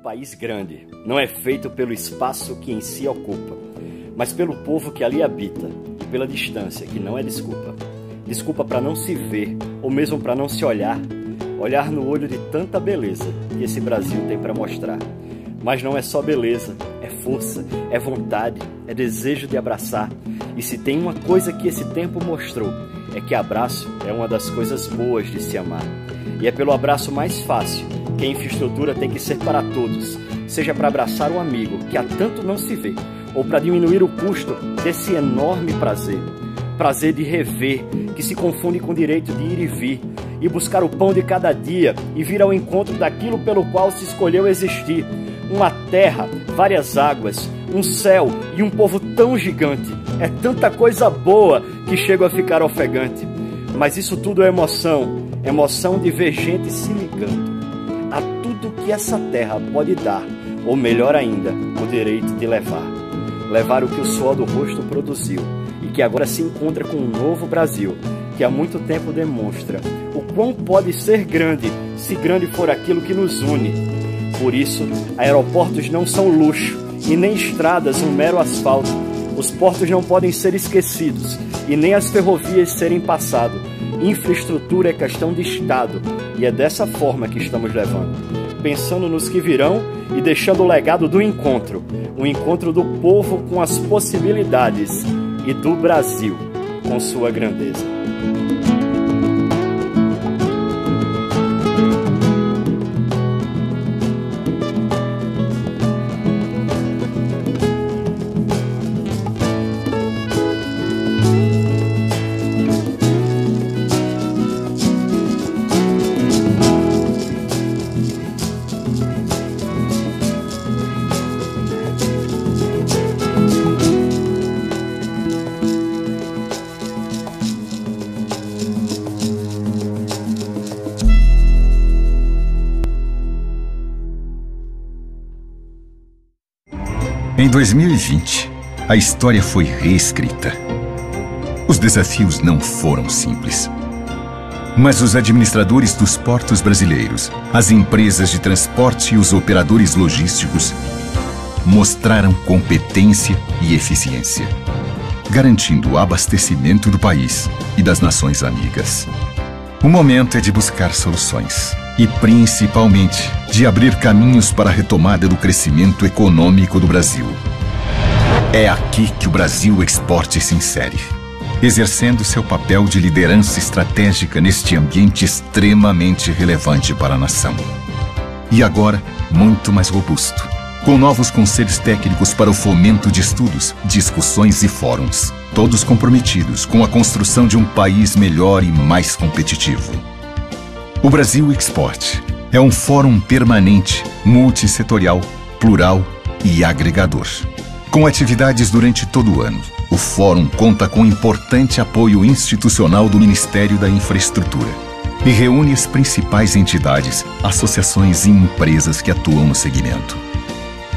país grande não é feito pelo espaço que em si ocupa, mas pelo povo que ali habita e pela distância, que não é desculpa. Desculpa para não se ver, ou mesmo para não se olhar no olho de tanta beleza que esse Brasil tem para mostrar. Mas não é só beleza, é força, é vontade, é desejo de abraçar. E se tem uma coisa que esse tempo mostrou, é que abraço é uma das coisas boas de se amar. E é pelo abraço mais fácil que a infraestrutura tem que ser para todos, seja para abraçar um amigo que há tanto não se vê, ou para diminuir o custo desse enorme prazer. Prazer de rever, que se confunde com o direito de ir e vir, e buscar o pão de cada dia e vir ao encontro daquilo pelo qual se escolheu existir. Uma terra, várias águas, um céu e um povo tão gigante. É tanta coisa boa que chego a ficar ofegante. Mas isso tudo é emoção, emoção de ver gente se ligando a tudo que essa terra pode dar, ou melhor ainda, o direito de levar. Levar o que o suor do rosto produziu e que agora se encontra com um novo Brasil, que há muito tempo demonstra o quão pode ser grande, se grande for aquilo que nos une. Por isso, aeroportos não são luxo e nem estradas um mero asfalto. Os portos não podem ser esquecidos e nem as ferrovias serem passado. Infraestrutura é questão de Estado e é dessa forma que estamos levando. Pensando nos que virão e deixando o legado do encontro. O encontro do povo com as possibilidades e do Brasil com sua grandeza. Em 2020, a história foi reescrita. Os desafios não foram simples. Mas os administradores dos portos brasileiros, as empresas de transporte e os operadores logísticos mostraram competência e eficiência, garantindo o abastecimento do país e das nações amigas. O momento é de buscar soluções e, principalmente, de abrir caminhos para a retomada do crescimento econômico do Brasil. É aqui que o Brasil Export se insere, exercendo seu papel de liderança estratégica neste ambiente extremamente relevante para a nação. E agora, muito mais robusto, com novos conselhos técnicos para o fomento de estudos, discussões e fóruns, todos comprometidos com a construção de um país melhor e mais competitivo. O Brasil Export é um fórum permanente, multissetorial, plural e agregador. Com atividades durante todo o ano, o fórum conta com importante apoio institucional do Ministério da Infraestrutura e reúne as principais entidades, associações e empresas que atuam no segmento.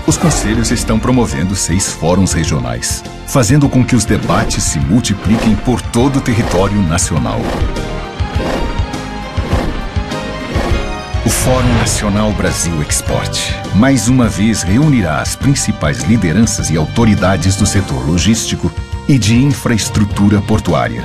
Os conselhos estão promovendo 6 fóruns regionais, fazendo com que os debates se multipliquem por todo o território nacional. O Fórum Nacional Brasil Export, mais uma vez, reunirá as principais lideranças e autoridades do setor logístico e de infraestrutura portuária.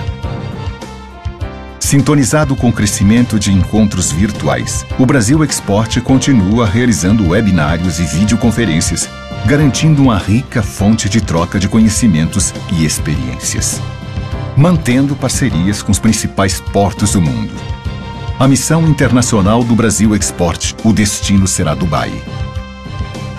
Sintonizado com o crescimento de encontros virtuais, o Brasil Export continua realizando webinários e videoconferências, garantindo uma rica fonte de troca de conhecimentos e experiências, mantendo parcerias com os principais portos do mundo. A missão internacional do Brasil Export, o destino será Dubai.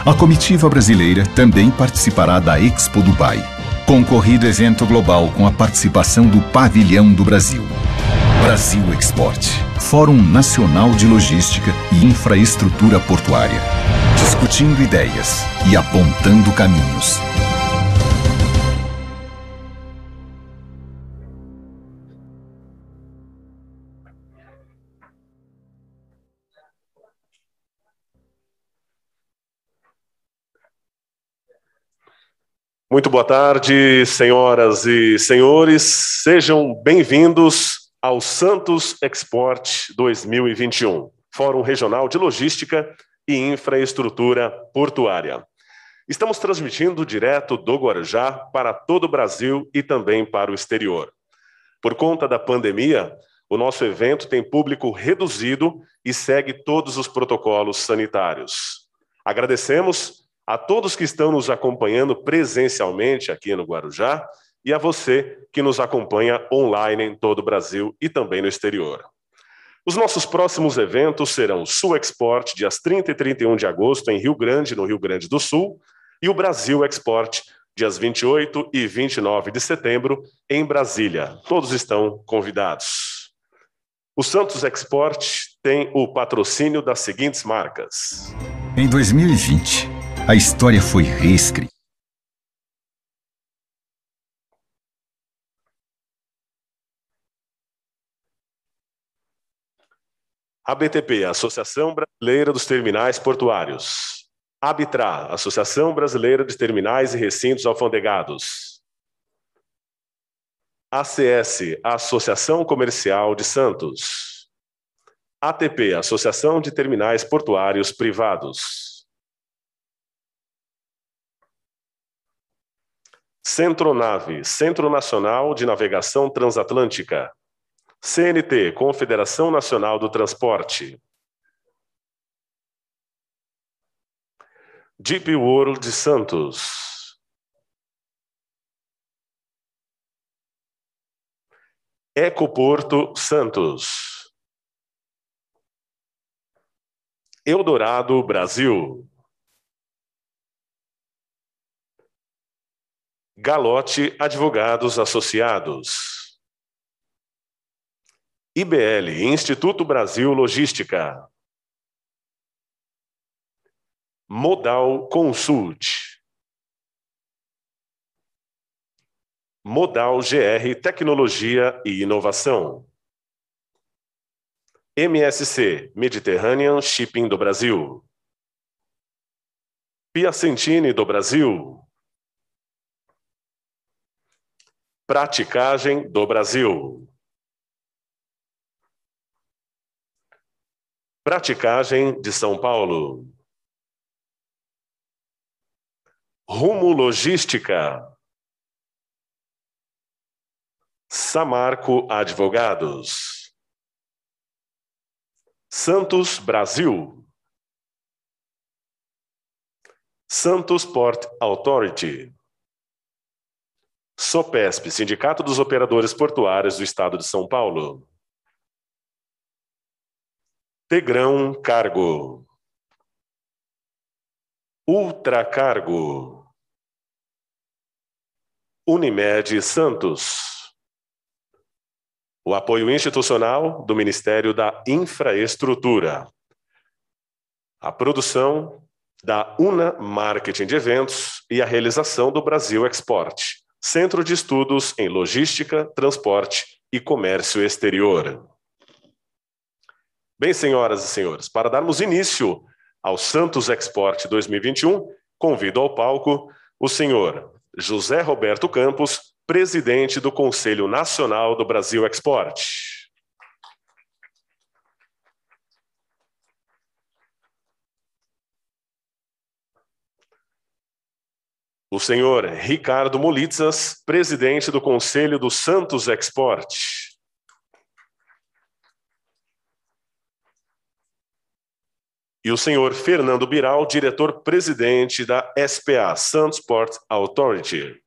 A comitiva brasileira também participará da Expo Dubai, concorrido evento global com a participação do Pavilhão do Brasil. Brasil Export, Fórum Nacional de Logística e Infraestrutura Portuária, discutindo ideias e apontando caminhos. Muito boa tarde, senhoras e senhores. Sejam bem-vindos ao Santos Export 2021, Fórum Regional de Logística e infraestrutura portuária. Estamos transmitindo direto do Guarujá para todo o Brasil e também para o exterior. Por conta da pandemia, o nosso evento tem público reduzido e segue todos os protocolos sanitários. Agradecemos a todos que estão nos acompanhando presencialmente aqui no Guarujá e a você que nos acompanha online em todo o Brasil e também no exterior. Os nossos próximos eventos serão o Sul Export, dias 30 e 31 de agosto, em Rio Grande, no Rio Grande do Sul, e o Brasil Export, dias 28 e 29 de setembro, em Brasília. Todos estão convidados. O Santos Export tem o patrocínio das seguintes marcas. Em 2020, a história foi reescrita. ABTP, Associação Brasileira dos Terminais Portuários. ABTRA, Associação Brasileira de Terminais e Recintos Alfandegados. ACS, Associação Comercial de Santos. ATP, Associação de Terminais Portuários Privados. Centronave, Centro Nacional de Navegação Transatlântica. CNT, Confederação Nacional do Transporte. Deep World Santos. Ecoporto Santos. Eldorado Brasil. Galote Advogados Associados. IBL, Instituto Brasil Logística. Modal Consult. Modal GR Tecnologia e Inovação. MSC, Mediterranean Shipping do Brasil. Piacentini do Brasil. Praticagem do Brasil. Praticagem de São Paulo. Rumo Logística. Samarco Advogados. Santos Brasil. Santos Port Authority. SOPESP, Sindicato dos Operadores Portuários do Estado de São Paulo. Tegrão Cargo. Ultracargo. Unimed Santos. O apoio institucional do Ministério da Infraestrutura. A produção da UNA Marketing de Eventos e a realização do Brasil Export, Centro de Estudos em Logística, Transporte e Comércio Exterior. Bem, senhoras e senhores, para darmos início ao Santos Export 2021, convido ao palco o senhor José Roberto Campos, presidente do Conselho Nacional do Brasil Export. O senhor Ricardo Molitzas, presidente do Conselho do Santos Export. E o senhor Fernando Biral, diretor-presidente da SPA, Santos Port Authority.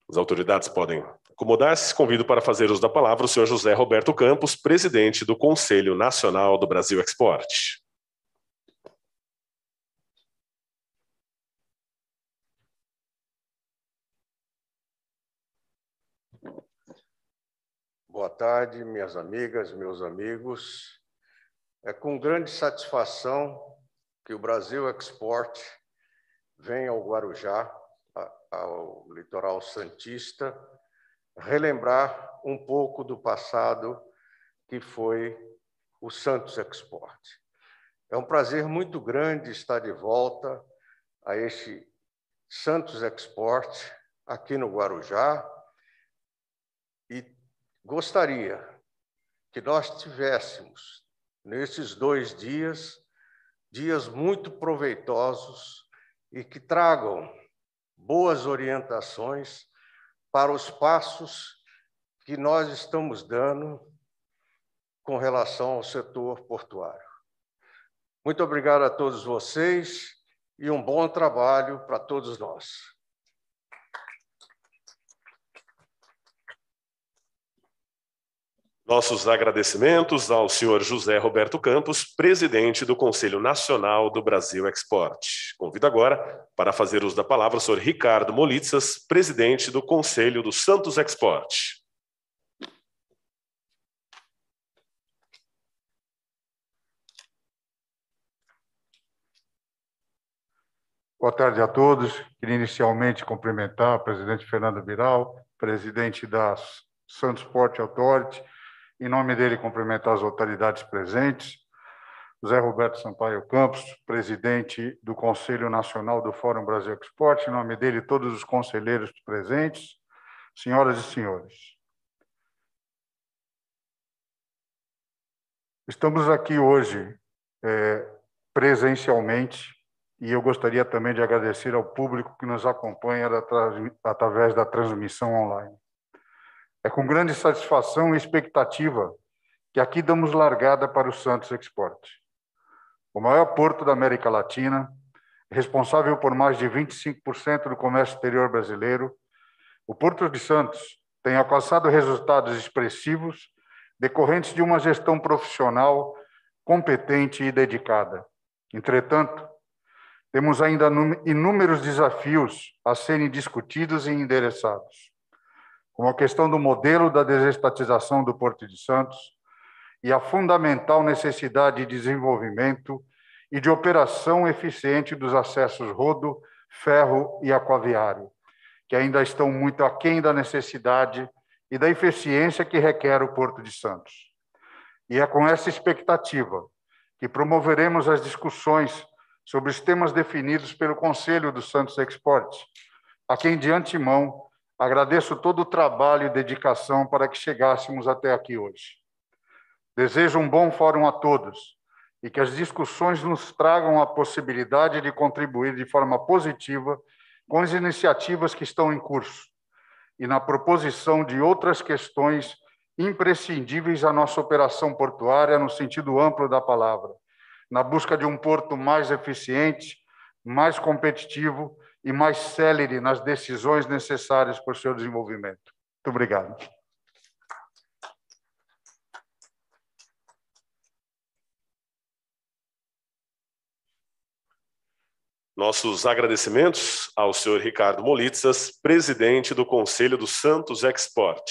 As autoridades podem acomodar-se. Convido para fazer uso da palavra o senhor José Roberto Campos, presidente do Conselho Nacional do Brasil Export. Boa tarde, minhas amigas, meus amigos. É com grande satisfação que o Brasil Export vem ao Guarujá, ao litoral santista, relembrar um pouco do passado que foi o Santos Export. É um prazer muito grande estar de volta a este Santos Export aqui no Guarujá e gostaria que nós tivéssemos, nesses 2 dias, dias muito proveitosos e que tragam boas orientações para os passos que nós estamos dando com relação ao setor portuário. Muito obrigado a todos vocês e um bom trabalho para todos nós. Nossos agradecimentos ao senhor José Roberto Campos, presidente do Conselho Nacional do Brasil Export. Convido agora para fazer uso da palavra o senhor Ricardo Molitsas, presidente do Conselho do Santos Export. Boa tarde a todos. Queria inicialmente cumprimentar o presidente Fernando Biral, presidente da Santos Port Authority, em nome dele cumprimentar as autoridades presentes, José Roberto Sampaio Campos, presidente do Conselho Nacional do Fórum Brasil Export, em nome dele todos os conselheiros presentes, senhoras e senhores. Estamos aqui hoje presencialmente e eu gostaria também de agradecer ao público que nos acompanha através da transmissão online. É com grande satisfação e expectativa que aqui damos largada para o Santos Export. O maior porto da América Latina, responsável por mais de 25% do comércio exterior brasileiro, o Porto de Santos tem alcançado resultados expressivos decorrentes de uma gestão profissional competente e dedicada. Entretanto, temos ainda inúmeros desafios a serem discutidos e endereçados, como a questão do modelo da desestatização do Porto de Santos e a fundamental necessidade de desenvolvimento e de operação eficiente dos acessos rodo, ferro e aquaviário, que ainda estão muito aquém da necessidade e da eficiência que requer o Porto de Santos. E é com essa expectativa que promoveremos as discussões sobre os temas definidos pelo Conselho do Santos Export, a quem, de antemão, agradeço todo o trabalho e dedicação para que chegássemos até aqui hoje. Desejo um bom fórum a todos e que as discussões nos tragam a possibilidade de contribuir de forma positiva com as iniciativas que estão em curso e na proposição de outras questões imprescindíveis à nossa operação portuária no sentido amplo da palavra, na busca de um porto mais eficiente, mais competitivo e mais célere nas decisões necessárias para o seu desenvolvimento. Muito obrigado. Nossos agradecimentos ao senhor Ricardo Molitsas, presidente do Conselho do Santos Export.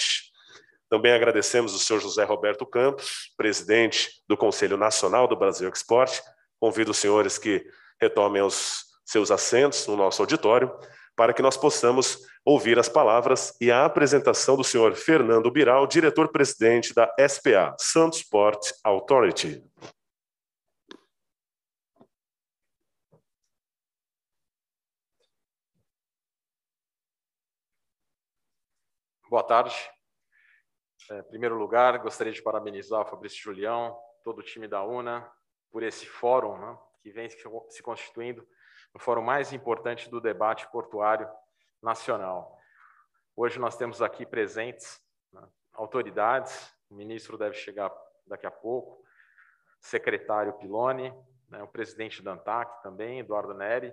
Também agradecemos ao senhor José Roberto Campos, presidente do Conselho Nacional do Brasil Export. Convido os senhores que retomem os seus assentos no nosso auditório para que nós possamos ouvir as palavras e a apresentação do senhor Fernando Biral, diretor-presidente da SPA, Santos Port Authority. Boa tarde. Em primeiro lugar, gostaria de parabenizar o Fabrício Julião, todo o time da UNA, por esse fórum, né, que vem se constituindo no fórum mais importante do debate portuário nacional. Hoje nós temos aqui presentes, né, autoridades, o ministro deve chegar daqui a pouco, o secretário Piloni, né, o presidente da ANTAC também, Eduardo Neri,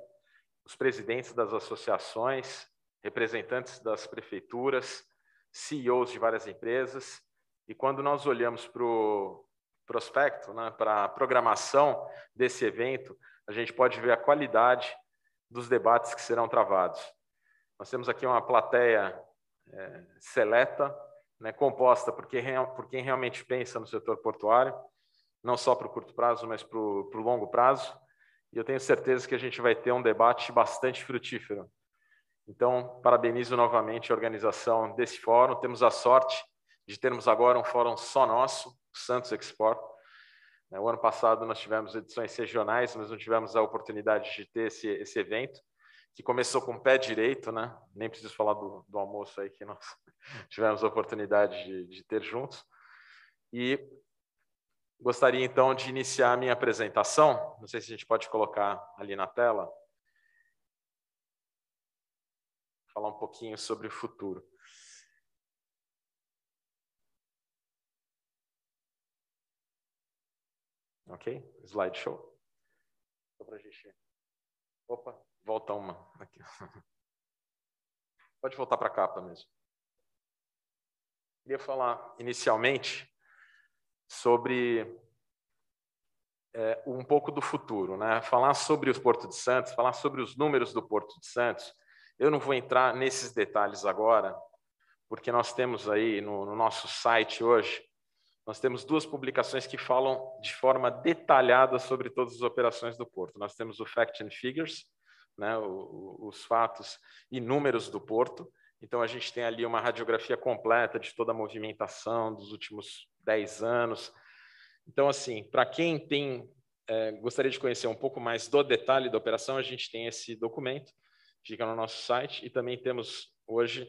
os presidentes das associações, representantes das prefeituras, CEOs de várias empresas, e quando nós olhamos para o prospecto, né, para a programação desse evento, a gente pode ver a qualidade dos debates que serão travados. Nós temos aqui uma plateia seleta, né, composta por quem realmente pensa no setor portuário, não só para o curto prazo, mas para o longo prazo, e eu tenho certeza que a gente vai ter um debate bastante frutífero. Então, parabenizo novamente a organização desse fórum. Temos a sorte de termos agora um fórum só nosso, Santos Export. O ano passado nós tivemos edições regionais, mas não tivemos a oportunidade de ter esse evento. que começou com o pé direito, né? Nem preciso falar do almoço aí que nós tivemos a oportunidade de ter juntos. E gostaria, então, de iniciar a minha apresentação. Não sei se a gente pode colocar ali na tela. Falar um pouquinho sobre o futuro. Ok? Slideshow. Só para a gente... Opa, volta uma. Aqui. Pode voltar para a capa mesmo. Queria falar inicialmente sobre um pouco do futuro, né? Falar sobre o Porto de Santos, falar sobre os números do Porto de Santos. Eu não vou entrar nesses detalhes agora, porque nós temos aí no nosso site hoje, nós temos 2 publicações que falam de forma detalhada sobre todas as operações do Porto. Nós temos o Fact and Figures, né, os fatos e números do Porto. Então, a gente tem ali uma radiografia completa de toda a movimentação dos últimos 10 anos. Então, assim, para quem gostaria de conhecer um pouco mais do detalhe da operação, a gente tem esse documento, fica no nosso site, e também temos hoje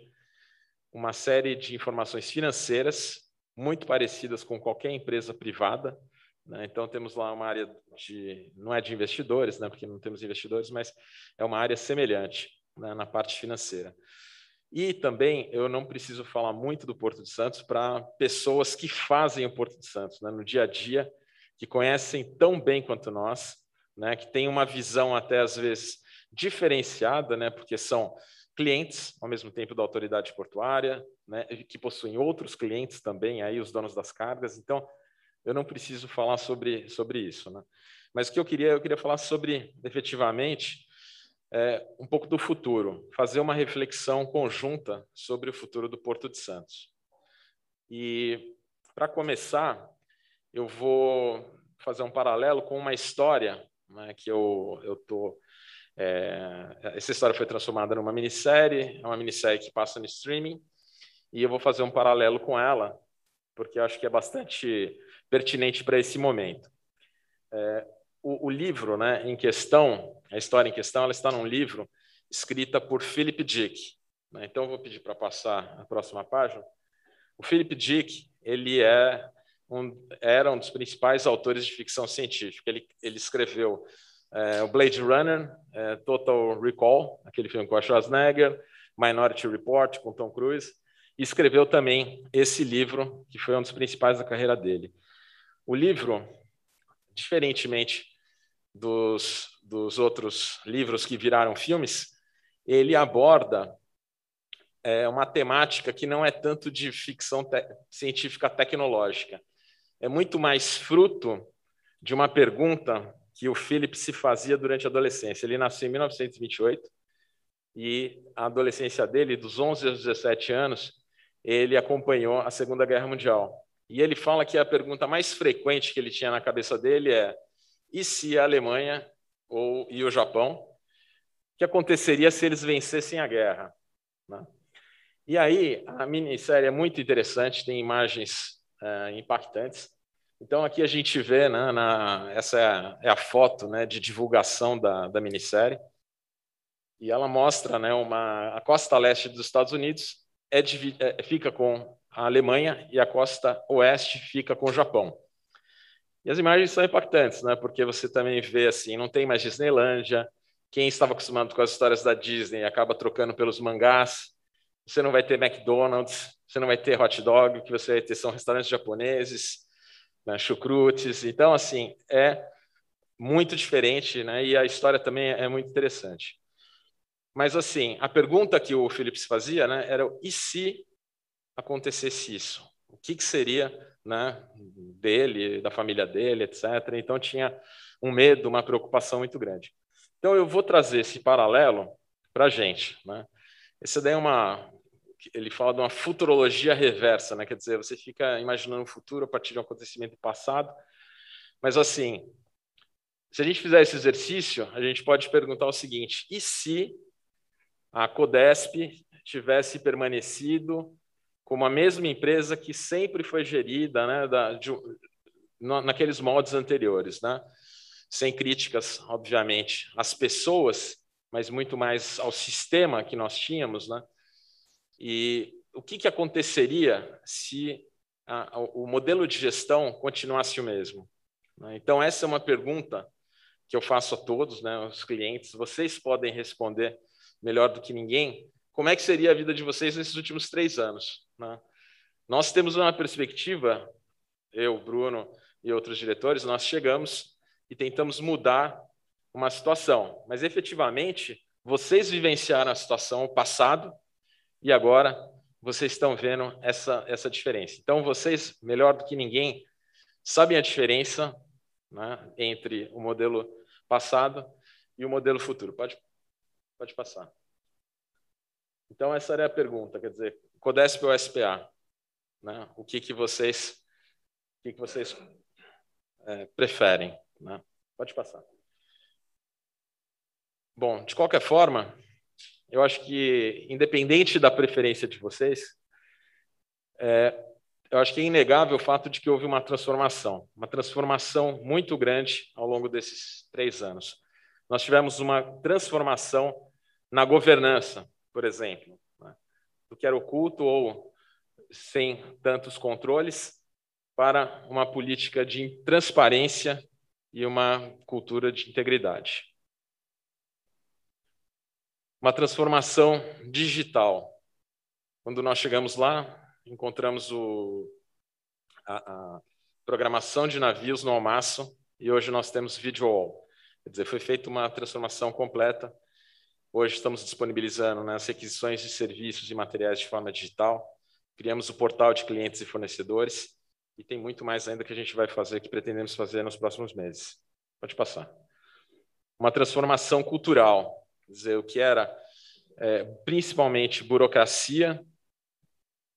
uma série de informações financeiras muito parecidas com qualquer empresa privada, né? Então, temos lá uma área não é de investidores, né, porque não temos investidores, mas é uma área semelhante, né, na parte financeira. E também eu não preciso falar muito do Porto de Santos para pessoas que fazem o Porto de Santos, né, no dia a dia, que conhecem tão bem quanto nós, né, que têm uma visão até às vezes diferenciada, né, porque são clientes ao mesmo tempo da autoridade portuária, né, que possuem outros clientes também, aí os donos das cargas. Então, eu não preciso falar sobre isso, né? Mas o que eu queria falar sobre, efetivamente, um pouco do futuro, fazer uma reflexão conjunta sobre o futuro do Porto de Santos. E, para começar, eu vou fazer um paralelo com uma história, né, que essa história foi transformada numa minissérie, é uma minissérie que passa no streaming, e eu vou fazer um paralelo com ela, porque eu acho que é bastante pertinente para esse momento. O livro, né, em questão, a história em questão, ela está num livro escrita por Philip Dick, né? Então, eu vou pedir para passar a próxima página. O Philip Dick, ele era um dos principais autores de ficção científica. Ele escreveu o Blade Runner, Total Recall, aquele filme com a Schwarzenegger, Minority Report, com Tom Cruise, e escreveu também esse livro, que foi um dos principais da carreira dele. O livro, diferentemente dos outros livros que viraram filmes, ele aborda uma temática que não é tanto de ficção científica tecnológica. É muito mais fruto de uma pergunta que o Philip se fazia durante a adolescência. Ele nasceu em 1928 e a adolescência dele, dos 11 aos 17 anos, ele acompanhou a Segunda Guerra Mundial. E ele fala que a pergunta mais frequente que ele tinha na cabeça dele e se a Alemanha e o Japão, o que aconteceria se eles vencessem a guerra, né? E aí, a minissérie é muito interessante, tem imagens impactantes. Então, aqui a gente vê, né, essa é a foto, né, de divulgação da minissérie, e ela mostra, né, a costa leste dos Estados Unidos fica com a Alemanha e a costa oeste fica com o Japão. E as imagens são impactantes, né? Porque você também vê assim, não tem mais Disneylândia, quem estava acostumado com as histórias da Disney acaba trocando pelos mangás, você não vai ter McDonald's, você não vai ter hot dog, o que você vai ter são restaurantes japoneses, né, chucrutes. Então, assim, é muito diferente, né? E a história também é muito interessante. Mas, assim, a pergunta que o Philip se fazia, né, era: e se acontecesse isso? O que seria, né, dele, da família dele, etc. Então, tinha um medo, uma preocupação muito grande. Então, eu vou trazer esse paralelo para a gente, né? Esse daí ele fala de uma futurologia reversa, né? Quer dizer, você fica imaginando o futuro a partir de um acontecimento passado. Mas, assim, se a gente fizer esse exercício, a gente pode perguntar o seguinte: e se a Codesp tivesse permanecido como a mesma empresa que sempre foi gerida, né, naqueles moldes anteriores, né? Sem críticas, obviamente, às pessoas mas muito mais ao sistema que nós tínhamos, né? E o que aconteceria se o modelo de gestão continuasse o mesmo? Então, essa é uma pergunta que eu faço a todos, né, os clientes. Vocês podem responder melhor do que ninguém. Como é que seria a vida de vocês nesses últimos 3 anos? Né? Nós temos uma perspectiva, eu, Bruno e outros diretores, nós chegamos e tentamos mudar uma situação, mas efetivamente vocês vivenciaram a situação passado e agora vocês estão vendo essa diferença. Então, vocês, melhor do que ninguém, sabem a diferença, né, entre o modelo passado e o modelo futuro. Pode passar. Então, essa era a pergunta, quer dizer, Codesp ou SPA? Né? O que vocês preferem? Né? Pode passar. Bom, de qualquer forma, eu acho que, independente da preferência de vocês, eu acho que é inegável o fato de que houve uma transformação muito grande ao longo desses 3 anos. Nós tivemos uma transformação na governança, por exemplo, né, do que era oculto ou sem tantos controles, para uma política de transparência e uma cultura de integridade. Uma transformação digital. Quando nós chegamos lá, encontramos a programação de navios no Almaço e hoje nós temos Video All. Quer dizer, foi feita uma transformação completa. Hoje estamos disponibilizando, né, as requisições de serviços e materiais de forma digital. Criamos o portal de clientes e fornecedores e tem muito mais ainda que a gente vai fazer, que pretendemos fazer nos próximos meses. Pode passar. Uma transformação cultural. Quer dizer, o que era principalmente burocracia,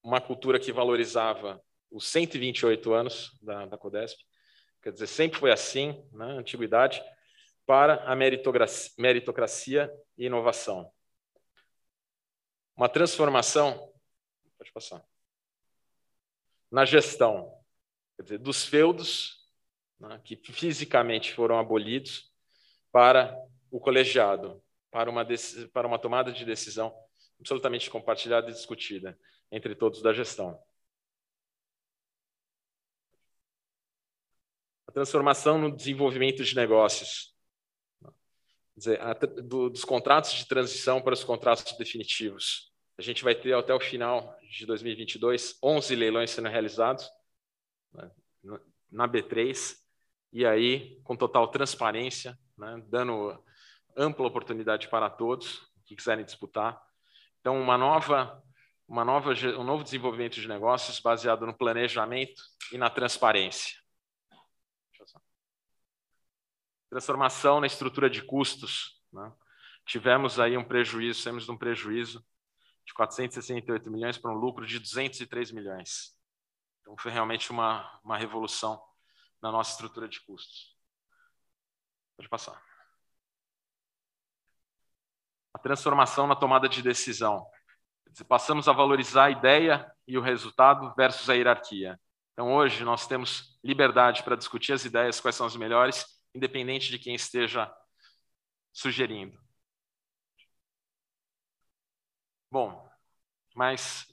uma cultura que valorizava os 128 anos da Codesp, quer dizer, sempre foi assim, na antiguidade, para a meritocracia e inovação. Uma transformação, pode passar, na gestão, quer dizer, dos feudos, né, que fisicamente foram abolidos, para o colegiado, para uma tomada de decisão absolutamente compartilhada e discutida entre todos da gestão. A transformação no desenvolvimento de negócios. Quer dizer, dos contratos de transição para os contratos definitivos. A gente vai ter, até o final de 2022, 11 leilões sendo realizados, né, na B3, e aí, com total transparência, né, dando ampla oportunidade para todos que quiserem disputar. Então, um novo desenvolvimento de negócios baseado no planejamento e na transparência. Transformação na estrutura de custos. Né? Tivemos aí saímos de um prejuízo de 468 milhões para um lucro de 203 milhões. Então, foi realmente uma revolução na nossa estrutura de custos. Pode passar. A transformação na tomada de decisão. Passamos a valorizar a ideia e o resultado versus a hierarquia. Então, hoje, nós temos liberdade para discutir as ideias, quais são as melhores, independente de quem esteja sugerindo. Bom, mas,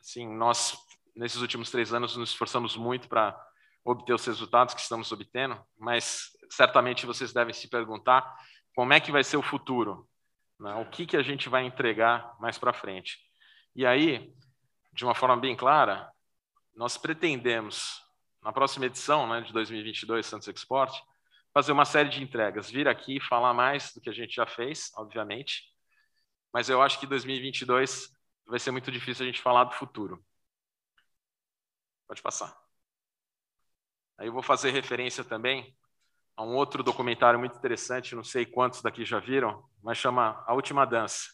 assim, nós, nesses últimos 3 anos, nos esforçamos muito para obter os resultados que estamos obtendo, mas certamente vocês devem se perguntar como é que vai ser o futuro. O que a gente vai entregar mais para frente. E aí, de uma forma bem clara, nós pretendemos, na próxima edição, né, de 2022, Santos Export, fazer uma série de entregas, vir aqui e falar mais do que a gente já fez, obviamente, mas eu acho que 2022 vai ser muito difícil a gente falar do futuro. Pode passar. Aí eu vou fazer referência também a um outro documentário muito interessante, não sei quantos daqui já viram, mas chama A Última Dança,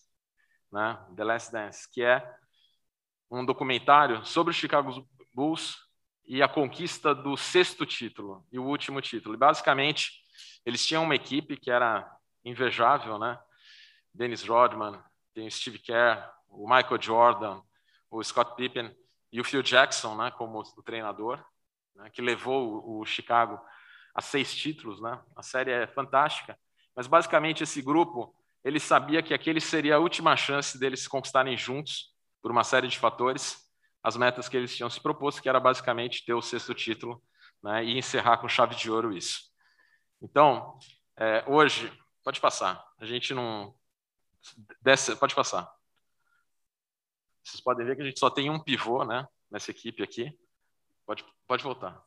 né? The Last Dance, que é um documentário sobre o Chicago Bulls e a conquista do 6º título e o último título. E, basicamente, eles tinham uma equipe que era invejável, né? Dennis Rodman, tem o Steve Kerr, o Michael Jordan, o Scott Pippen e o Phil Jackson, né, como o treinador, né, que levou o Chicago a 6 títulos, né? A série é fantástica, mas basicamente esse grupo ele sabia que aquele seria a última chance deles se conquistarem juntos, por uma série de fatores, as metas que eles tinham se proposto, que era basicamente ter o 6º título, né, e encerrar com chave de ouro isso. Então, hoje, pode passar, a gente não... pode passar. Vocês podem ver que a gente só tem um pivô, né, nessa equipe aqui. Pode voltar.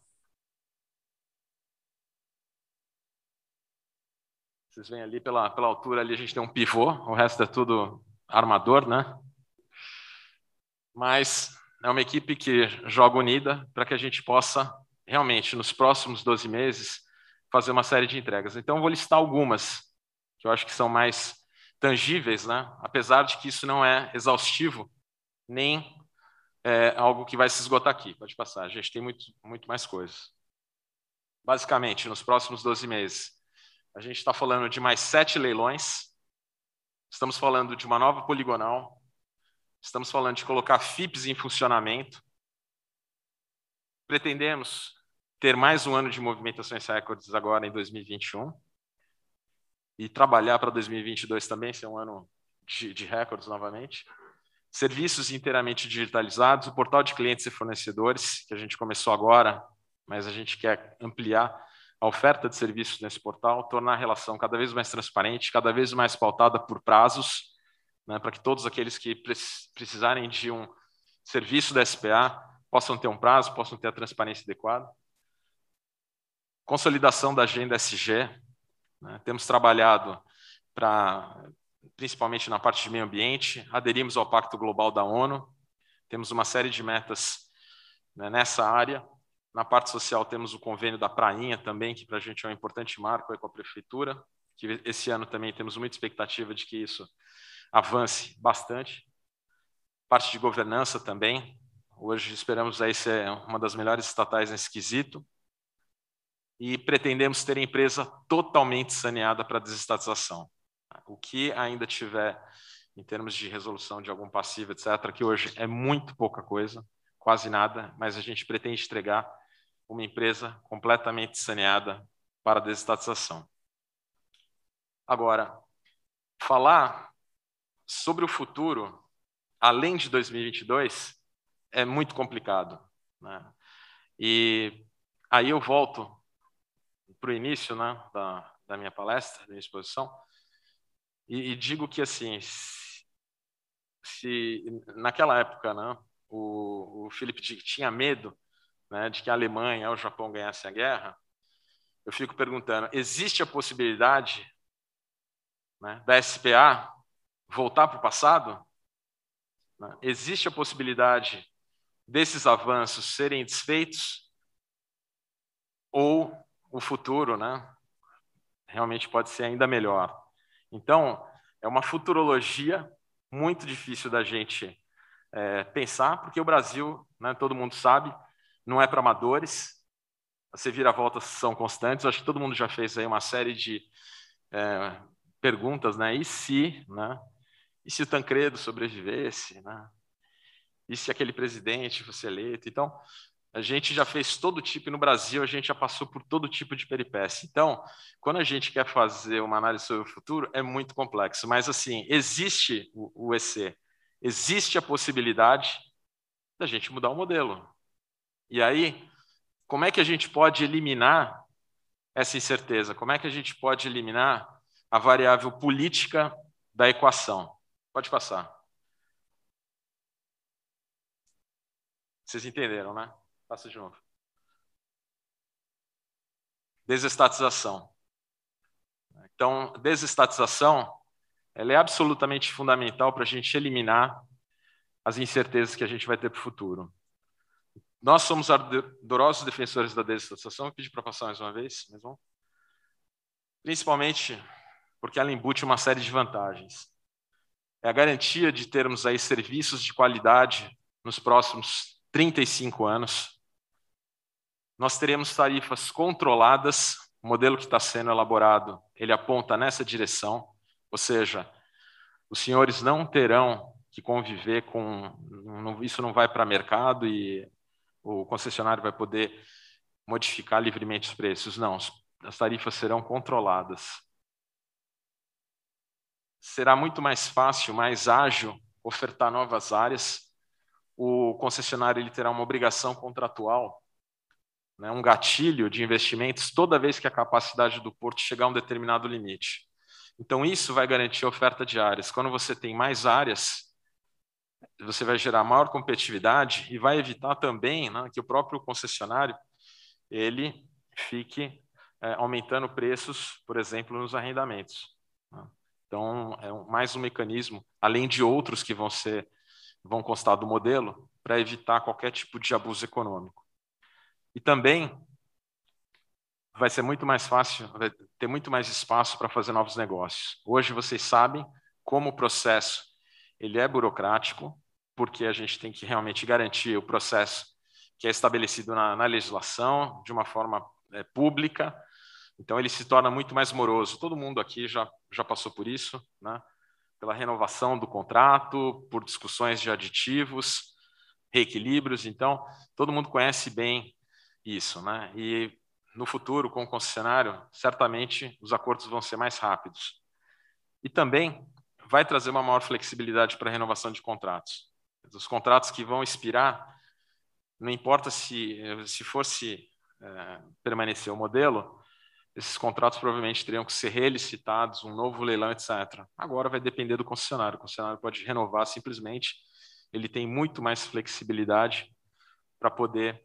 Vocês veem ali pela altura, ali a gente tem um pivô, o resto é tudo armador, né? Mas é uma equipe que joga unida para que a gente possa, realmente, nos próximos 12 meses, fazer uma série de entregas. Então, eu vou listar algumas, que eu acho que são mais tangíveis, né? Apesar de que isso não é exaustivo, nem algo que vai se esgotar aqui. Pode passar, a gente tem muito mais coisas. Basicamente, nos próximos 12 meses, a gente está falando de mais 7 leilões, estamos falando de uma nova poligonal, estamos falando de colocar FIPS em funcionamento, pretendemos ter mais um ano de movimentações recordes agora em 2021 e trabalhar para 2022 também, ser um ano de recordes novamente. Serviços inteiramente digitalizados, o portal de clientes e fornecedores, que a gente começou agora, mas a gente quer ampliar a oferta de serviços nesse portal, tornar a relação cada vez mais transparente, cada vez mais pautada por prazos, né, para que todos aqueles que precisarem de um serviço da SPA possam ter um prazo, possam ter a transparência adequada. Consolidação da agenda SG, né, temos trabalhado principalmente na parte de meio ambiente, aderimos ao Pacto Global da ONU, temos uma série de metas, né, nessa área. Na parte social temos o convênio da Prainha também, que para a gente é um importante marco aí com a Prefeitura, que esse ano também temos muita expectativa de que isso avance bastante. Parte de governança também, hoje esperamos aí ser uma das melhores estatais nesse quesito, e pretendemos ter a empresa totalmente saneada para a desestatização. O que ainda tiver em termos de resolução de algum passivo, etc., que hoje é muito pouca coisa, quase nada, mas a gente pretende entregar uma empresa completamente saneada para a desestatização. Agora, falar sobre o futuro, além de 2022, é muito complicado, né? E aí eu volto para o início, né, da minha palestra, da minha exposição, e digo que, assim, se naquela época, né, o Philip Dick tinha medo, né, de que a Alemanha ou o Japão ganhassem a guerra, eu fico perguntando, existe a possibilidade, né, da SPA voltar para o passado? Né? Existe a possibilidade desses avanços serem desfeitos? Ou o futuro, né, realmente pode ser ainda melhor? Então, é uma futurologia muito difícil da gente pensar, porque o Brasil, né, todo mundo sabe, não é para amadores, as reviravoltas são constantes. Eu acho que todo mundo já fez aí uma série de perguntas, né? E se o Tancredo sobrevivesse, né? E se aquele presidente fosse eleito? Então, a gente já fez todo tipo, e no Brasil a gente já passou por todo tipo de peripécia. Então, quando a gente quer fazer uma análise sobre o futuro, é muito complexo. Mas, assim, existe o EC, existe a possibilidade da gente mudar o modelo. E aí, como é que a gente pode eliminar essa incerteza? Como é que a gente pode eliminar a variável política da equação? Pode passar. Vocês entenderam, né? Passa de novo. Desestatização. Então, desestatização, ela é absolutamente fundamental para a gente eliminar as incertezas que a gente vai ter para o futuro. Nós somos ardorosos defensores da desestatização. Vou pedir para passar mais uma vez, principalmente porque ela embute uma série de vantagens. É a garantia de termos aí serviços de qualidade nos próximos 35 anos. Nós teremos tarifas controladas. O modelo que está sendo elaborado, ele aponta nessa direção, ou seja, os senhores não terão que conviver com... Isso não vai para mercado e o concessionário vai poder modificar livremente os preços. Não, as tarifas serão controladas. será muito mais fácil, mais ágil, ofertar novas áreas. O concessionário ele terá uma obrigação contratual, né, um gatilho de investimentos toda vez que a capacidade do porto chegar a um determinado limite. Então, isso vai garantir a oferta de áreas. Quando você tem mais áreas, você vai gerar maior competitividade e vai evitar também, né, que o próprio concessionário ele fique aumentando preços, por exemplo, nos arrendamentos. Né? Então, é mais um mecanismo, além de outros que vão constar do modelo, para evitar qualquer tipo de abuso econômico. E também vai ser muito mais fácil, vai ter muito mais espaço para fazer novos negócios. Hoje vocês sabem como o processo ele é burocrático, porque a gente tem que realmente garantir o processo que é estabelecido na legislação, de uma forma pública. Então, ele se torna muito mais moroso. Todo mundo aqui já passou por isso, né? Pela renovação do contrato, por discussões de aditivos, reequilíbrios. Então, todo mundo conhece bem isso, né? E no futuro, com o concessionário, certamente os acordos vão ser mais rápidos. E também vai trazer uma maior flexibilidade para a renovação de contratos. Os contratos que vão expirar, não importa se fosse permanecer o modelo, esses contratos provavelmente teriam que ser relicitados, um novo leilão, etc. Agora vai depender do concessionário. O concessionário pode renovar simplesmente, ele tem muito mais flexibilidade para poder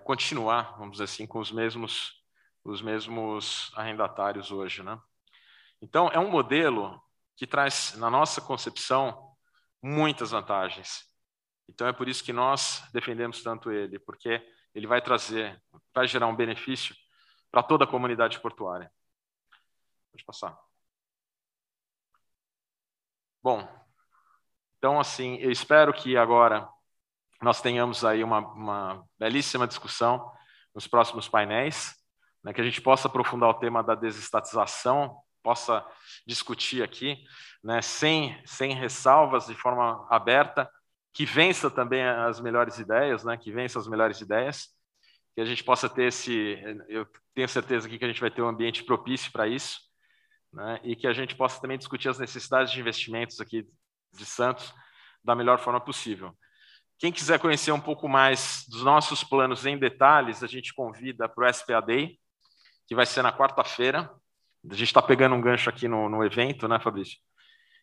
continuar, vamos dizer assim, com os mesmos arrendatários hoje, né? Então, é um modelo que traz, na nossa concepção, muitas vantagens. Então, é por isso que nós defendemos tanto ele, porque ele vai gerar um benefício para toda a comunidade portuária. Pode passar. Bom, então, assim, eu espero que agora nós tenhamos aí uma belíssima discussão nos próximos painéis, né, que a gente possa aprofundar o tema da desestatização, possa discutir aqui, né, sem ressalvas, de forma aberta, que vença também as melhores ideias, né, que a gente possa ter eu tenho certeza aqui que a gente vai ter um ambiente propício para isso, né, e que a gente possa também discutir as necessidades de investimentos aqui de Santos da melhor forma possível. Quem quiser conhecer um pouco mais dos nossos planos em detalhes, a gente convida para o SPA Day, que vai ser na quarta-feira. A gente está pegando um gancho aqui no evento, né, Fabrício?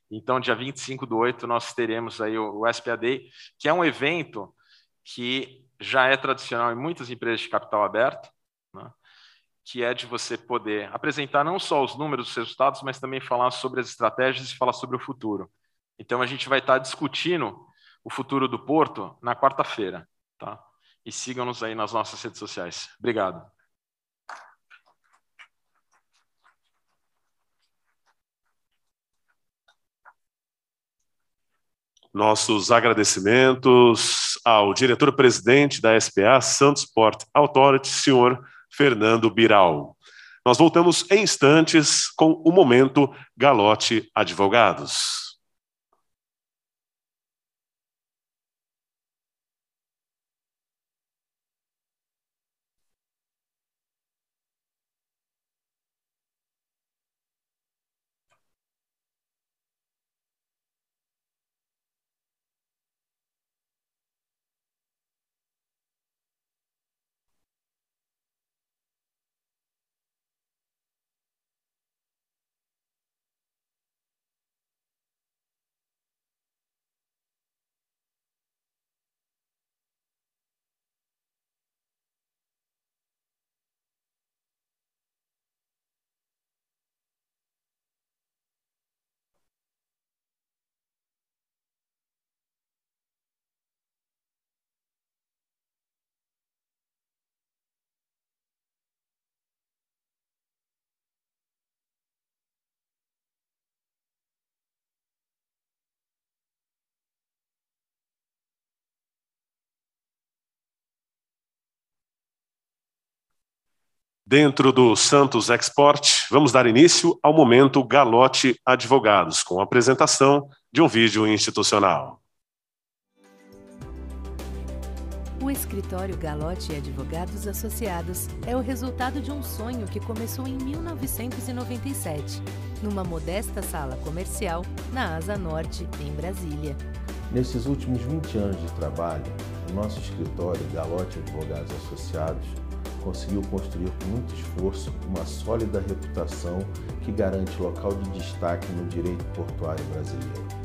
Então, dia 25/8, nós teremos aí o SPA Day, que é um evento que já é tradicional em muitas empresas de capital aberto, né, que é de você poder apresentar não só os números, os resultados, mas também falar sobre as estratégias e falar sobre o futuro. Então, a gente vai estar discutindo o futuro do Porto na quarta-feira, tá? E sigam-nos aí nas nossas redes sociais. Obrigado. Nossos agradecimentos ao diretor-presidente da SPA Santos Port Authority, senhor Fernando Biral. Nós voltamos em instantes com o Momento Galotti Advogados. Dentro do Santos Export, vamos dar início ao Momento Galotti Advogados, com a apresentação de um vídeo institucional. O escritório Galotti Advogados Associados é o resultado de um sonho que começou em 1997, numa modesta sala comercial na Asa Norte, em Brasília. Nesses últimos 20 anos de trabalho, o nosso escritório Galotti Advogados Associados conseguiu construir com muito esforço uma sólida reputação que garante local de destaque no direito portuário brasileiro.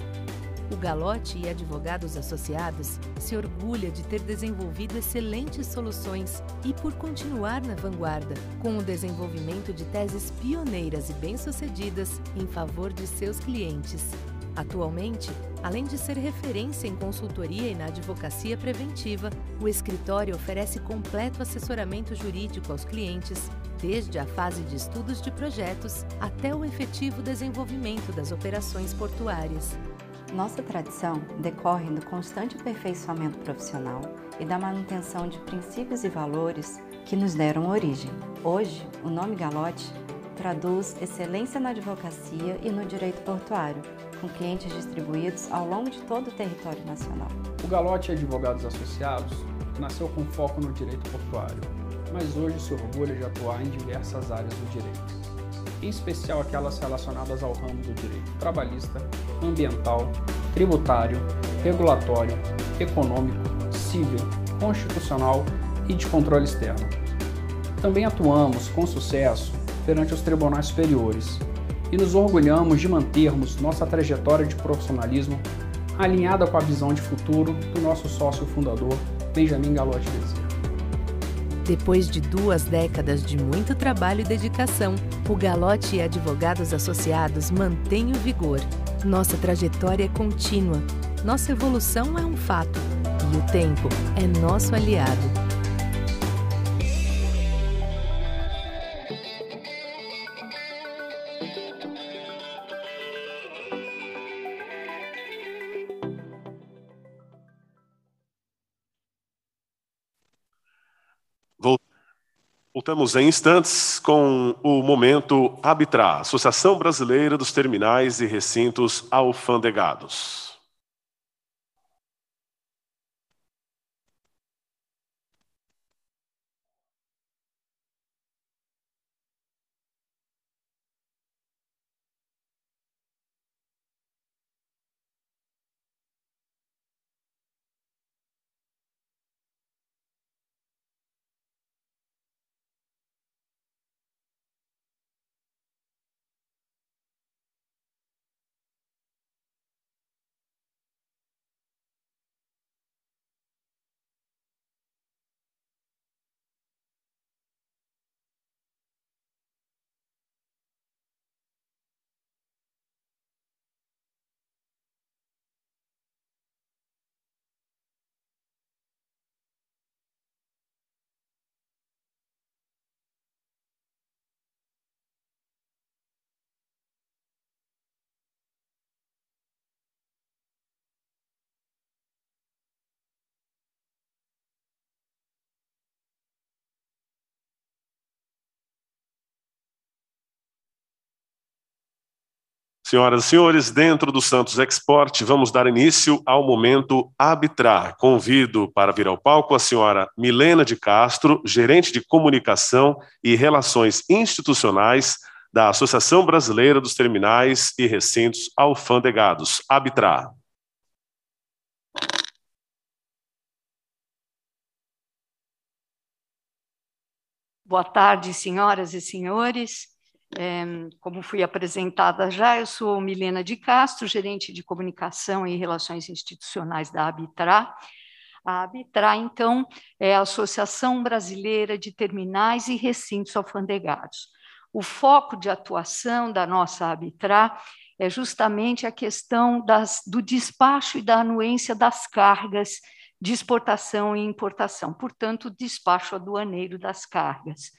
O Galotti e Advogados Associados se orgulha de ter desenvolvido excelentes soluções e por continuar na vanguarda, com o desenvolvimento de teses pioneiras e bem-sucedidas em favor de seus clientes. Atualmente, além de ser referência em consultoria e na advocacia preventiva, o escritório oferece completo assessoramento jurídico aos clientes, desde a fase de estudos de projetos até o efetivo desenvolvimento das operações portuárias. Nossa tradição decorre do constante aperfeiçoamento profissional e da manutenção de princípios e valores que nos deram origem. Hoje, o nome Galotti traduz excelência na advocacia e no direito portuário, com clientes distribuídos ao longo de todo o território nacional. O Galotti Advogados Associados nasceu com foco no direito portuário, mas hoje se orgulha de atuar em diversas áreas do direito, em especial aquelas relacionadas ao ramo do direito trabalhista, ambiental, tributário, regulatório, econômico, civil, constitucional e de controle externo. Também atuamos com sucesso perante os tribunais superiores e nos orgulhamos de mantermos nossa trajetória de profissionalismo alinhada com a visão de futuro do nosso sócio fundador, Benjamin Galotti Bezerra. Depois de 2 décadas de muito trabalho e dedicação, o Galotti e Advogados Associados mantém o vigor. Nossa trajetória é contínua, nossa evolução é um fato e o tempo é nosso aliado. Voltamos em instantes com o Momento Arbitrar, Associação Brasileira dos Terminais e Recintos Alfandegados. Senhoras e senhores, dentro do Santos Export, vamos dar início ao Momento Arbitrar. Convido para vir ao palco a senhora Milena de Castro, gerente de Comunicação e Relações Institucionais da Associação Brasileira dos Terminais e Recintos Alfandegados. Arbitrar. Boa tarde, senhoras e senhores. Como fui apresentada já, eu sou Milena de Castro, gerente de Comunicação e Relações Institucionais da Arbitrar. A Arbitrar, então, é a Associação Brasileira de Terminais e Recintos Alfandegados. O foco de atuação da nossa Arbitrar é justamente a questão do despacho e da anuência das cargas de exportação e importação, portanto, o despacho aduaneiro das cargas.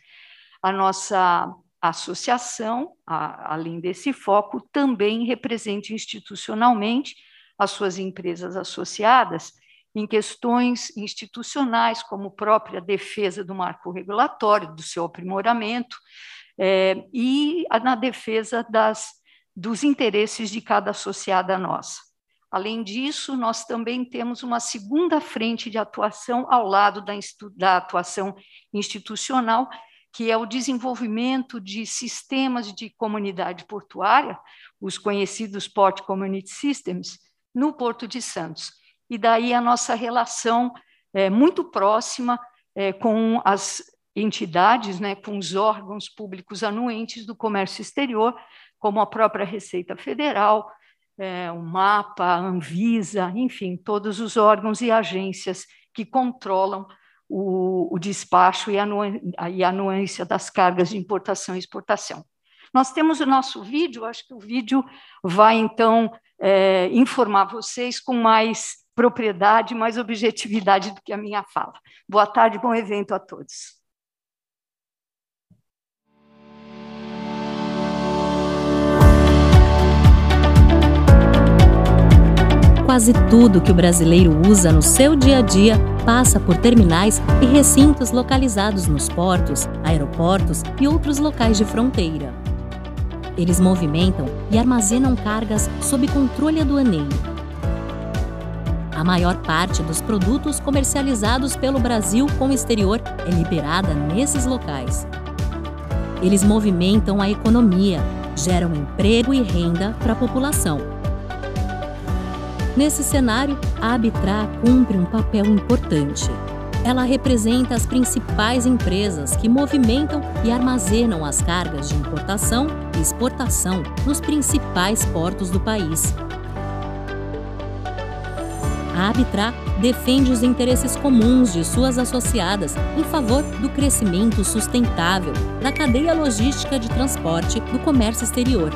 A nossa associação, além desse foco, também representa institucionalmente as suas empresas associadas em questões institucionais, como própria defesa do marco regulatório, do seu aprimoramento, e na defesa dos interesses de cada associada nossa. Além disso, nós também temos uma segunda frente de atuação ao lado da atuação institucional, que é o desenvolvimento de sistemas de comunidade portuária, os conhecidos Port Community Systems, no Porto de Santos. E daí a nossa relação muito próxima com as entidades, né, com os órgãos públicos anuentes do comércio exterior, como a própria Receita Federal, o MAPA, a Anvisa, enfim, todos os órgãos e agências que controlam o despacho e a anuência das cargas de importação e exportação. Nós temos o nosso vídeo, acho que o vídeo vai, então, informar vocês com mais propriedade, mais objetividade do que a minha fala. Boa tarde, bom evento a todos. Quase tudo que o brasileiro usa no seu dia a dia passa por terminais e recintos localizados nos portos, aeroportos e outros locais de fronteira. Eles movimentam e armazenam cargas sob controle aduaneiro. A maior parte dos produtos comercializados pelo Brasil com o exterior é liberada nesses locais. Eles movimentam a economia, geram emprego e renda para a população. Nesse cenário, a Abitra cumpre um papel importante. Ela representa as principais empresas que movimentam e armazenam as cargas de importação e exportação nos principais portos do país. A Abitra defende os interesses comuns de suas associadas em favor do crescimento sustentável da cadeia logística de transporte do comércio exterior.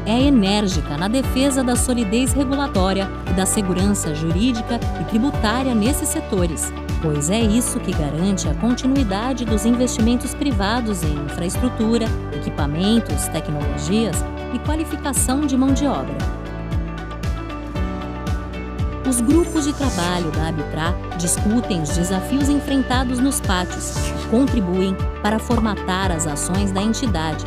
É enérgica na defesa da solidez regulatória e da segurança jurídica e tributária nesses setores, pois é isso que garante a continuidade dos investimentos privados em infraestrutura, equipamentos, tecnologias e qualificação de mão de obra. Os grupos de trabalho da Abitra discutem os desafios enfrentados nos pátios e contribuem para formatar as ações da entidade.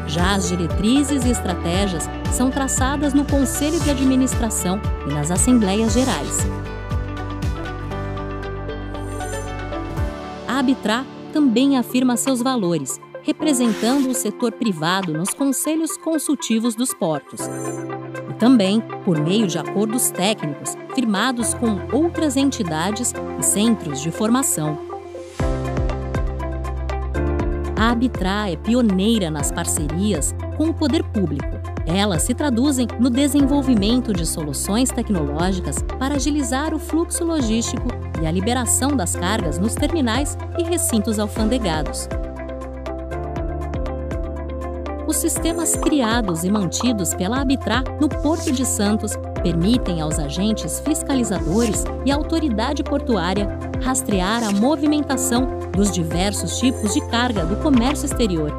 Já as diretrizes e estratégias são traçadas no Conselho de Administração e nas Assembleias Gerais. A Abitra também afirma seus valores, representando o setor privado nos conselhos consultivos dos portos. E também por meio de acordos técnicos firmados com outras entidades e centros de formação. A Abitra é pioneira nas parcerias com o poder público. Elas se traduzem no desenvolvimento de soluções tecnológicas para agilizar o fluxo logístico e a liberação das cargas nos terminais e recintos alfandegados. Os sistemas criados e mantidos pela Abitra no Porto de Santos permitem aos agentes fiscalizadores e à autoridade portuária rastrear a movimentação dos diversos tipos de carga do comércio exterior.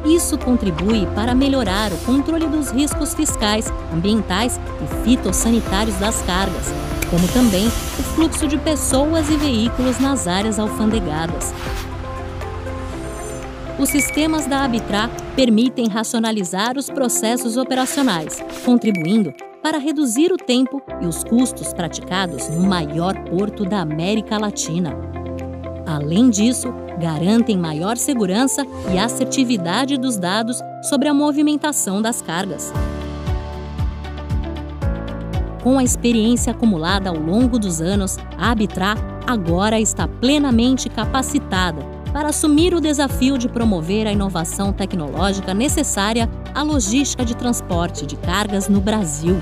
Isso contribui para melhorar o controle dos riscos fiscais, ambientais e fitossanitários das cargas, como também o fluxo de pessoas e veículos nas áreas alfandegadas. Os sistemas da Abitra permitem racionalizar os processos operacionais, contribuindo para reduzir o tempo e os custos praticados no maior porto da América Latina. Além disso, garantem maior segurança e assertividade dos dados sobre a movimentação das cargas. Com a experiência acumulada ao longo dos anos, a Abitra agora está plenamente capacitada para assumir o desafio de promover a inovação tecnológica necessária à logística de transporte de cargas no Brasil.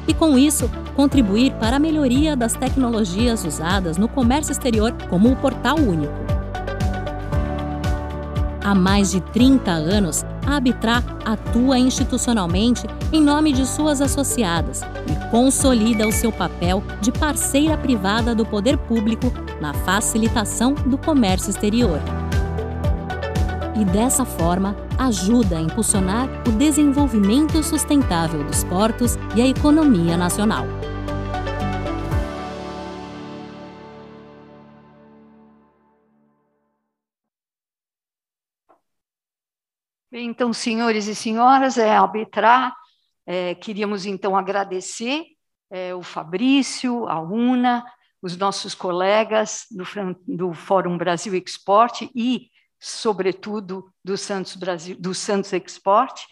E, com isso, contribuir para a melhoria das tecnologias usadas no comércio exterior, como o Portal Único. Há mais de 30 anos, a Abitra atua institucionalmente em nome de suas associadas e consolida o seu papel de parceira privada do poder público na facilitação do comércio exterior. E dessa forma, ajuda a impulsionar o desenvolvimento sustentável dos portos e a economia nacional. Então, senhores e senhoras, a Abitra Queríamos, então, agradecer o Fabrício, a Una, os nossos colegas do Fórum Brasil Export e, sobretudo, do Santos Export,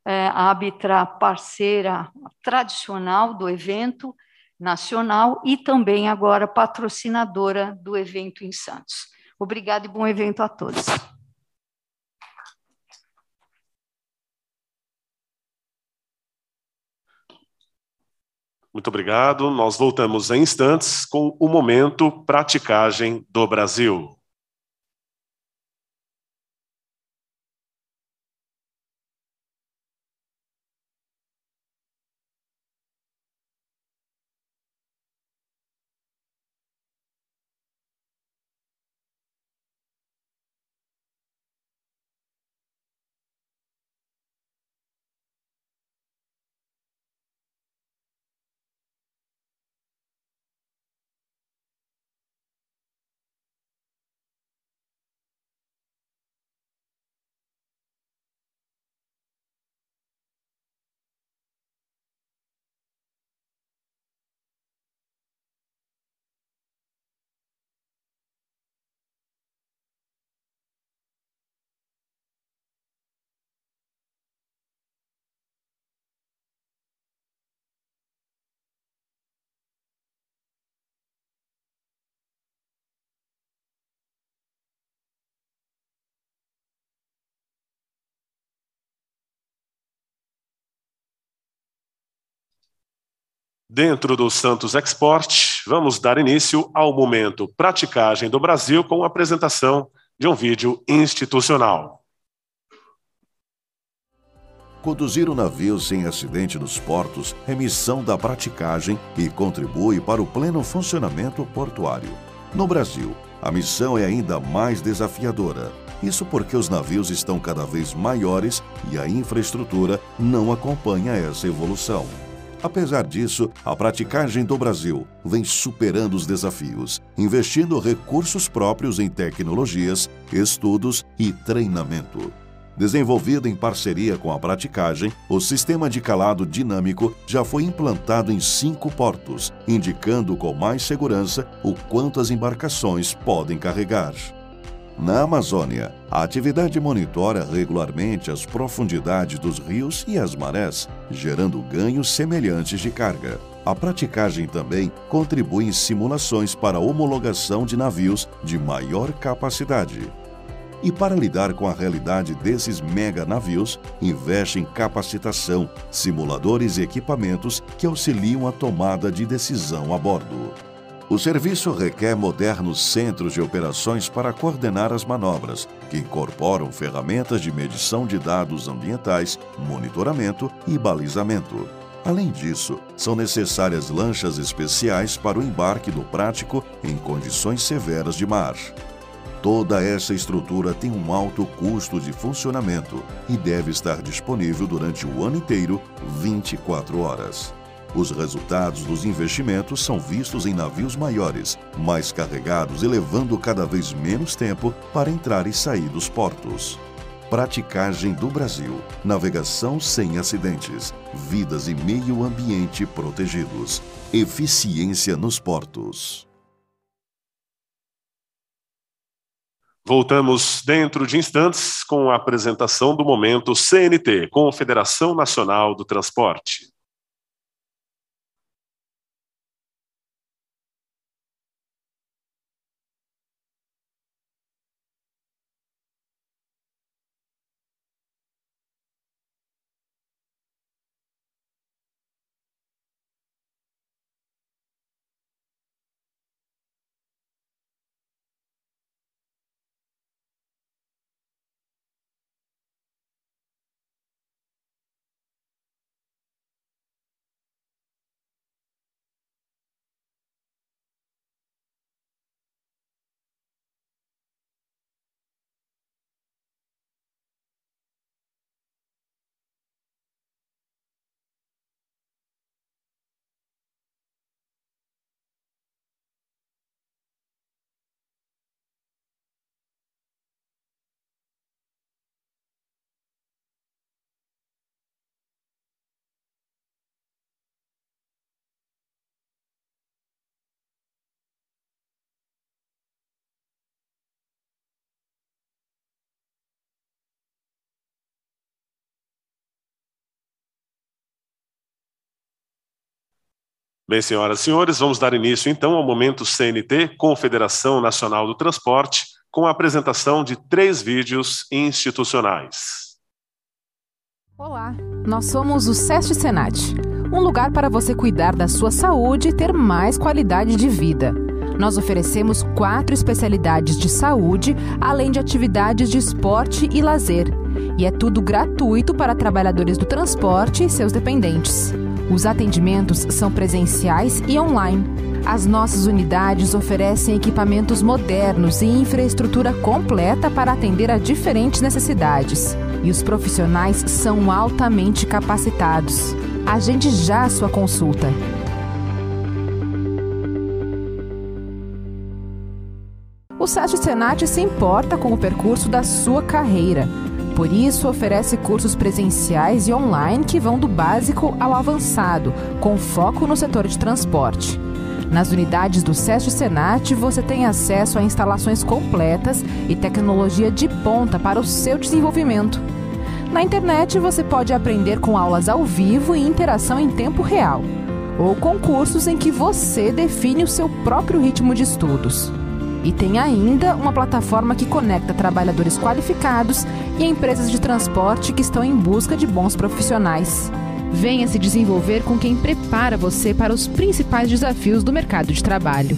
a Abitra parceira tradicional do evento nacional e também agora patrocinadora do evento em Santos. Obrigada e bom evento a todos. Muito obrigado. Nós voltamos em instantes com o momento Praticagem do Brasil. Dentro do Santos Export, vamos dar início ao momento Praticagem do Brasil com a apresentação de um vídeo institucional. Conduzir o navio sem acidente nos portos é missão da praticagem e contribui para o pleno funcionamento portuário. No Brasil, a missão é ainda mais desafiadora. Isso porque os navios estão cada vez maiores e a infraestrutura não acompanha essa evolução. Apesar disso, a praticagem do Brasil vem superando os desafios, investindo recursos próprios em tecnologias, estudos e treinamento. Desenvolvido em parceria com a praticagem, o sistema de calado dinâmico já foi implantado em 5 portos, indicando com mais segurança o quanto as embarcações podem carregar. Na Amazônia, a atividade monitora regularmente as profundidades dos rios e as marés, gerando ganhos semelhantes de carga. A praticagem também contribui em simulações para a homologação de navios de maior capacidade. E para lidar com a realidade desses mega navios, investe em capacitação, simuladores e equipamentos que auxiliam a tomada de decisão a bordo. O serviço requer modernos centros de operações para coordenar as manobras, que incorporam ferramentas de medição de dados ambientais, monitoramento e balizamento. Além disso, são necessárias lanchas especiais para o embarque do prático em condições severas de mar. Toda essa estrutura tem um alto custo de funcionamento e deve estar disponível durante o ano inteiro, 24 horas. Os resultados dos investimentos são vistos em navios maiores, mais carregados e levando cada vez menos tempo para entrar e sair dos portos. Praticagem do Brasil. Navegação sem acidentes. Vidas e meio ambiente protegidos. Eficiência nos portos. Voltamos dentro de instantes com a apresentação do momento CNT, Confederação Nacional do Transporte. Bem, senhoras e senhores, vamos dar início então ao momento CNT, Confederação Nacional do Transporte, com a apresentação de 3 vídeos institucionais. Olá, nós somos o SEST Senat, um lugar para você cuidar da sua saúde e ter mais qualidade de vida. Nós oferecemos 4 especialidades de saúde, além de atividades de esporte e lazer. E é tudo gratuito para trabalhadores do transporte e seus dependentes. Os atendimentos são presenciais e online. As nossas unidades oferecem equipamentos modernos e infraestrutura completa para atender a diferentes necessidades. E os profissionais são altamente capacitados. Agende já a sua consulta. O SEST Senat se importa com o percurso da sua carreira. Por isso, oferece cursos presenciais e online que vão do básico ao avançado, com foco no setor de transporte. Nas unidades do SEST Senat, você tem acesso a instalações completas e tecnologia de ponta para o seu desenvolvimento. Na internet, você pode aprender com aulas ao vivo e interação em tempo real, ou com cursos em que você define o seu próprio ritmo de estudos. E tem ainda uma plataforma que conecta trabalhadores qualificados e empresas de transporte que estão em busca de bons profissionais. Venha se desenvolver com quem prepara você para os principais desafios do mercado de trabalho.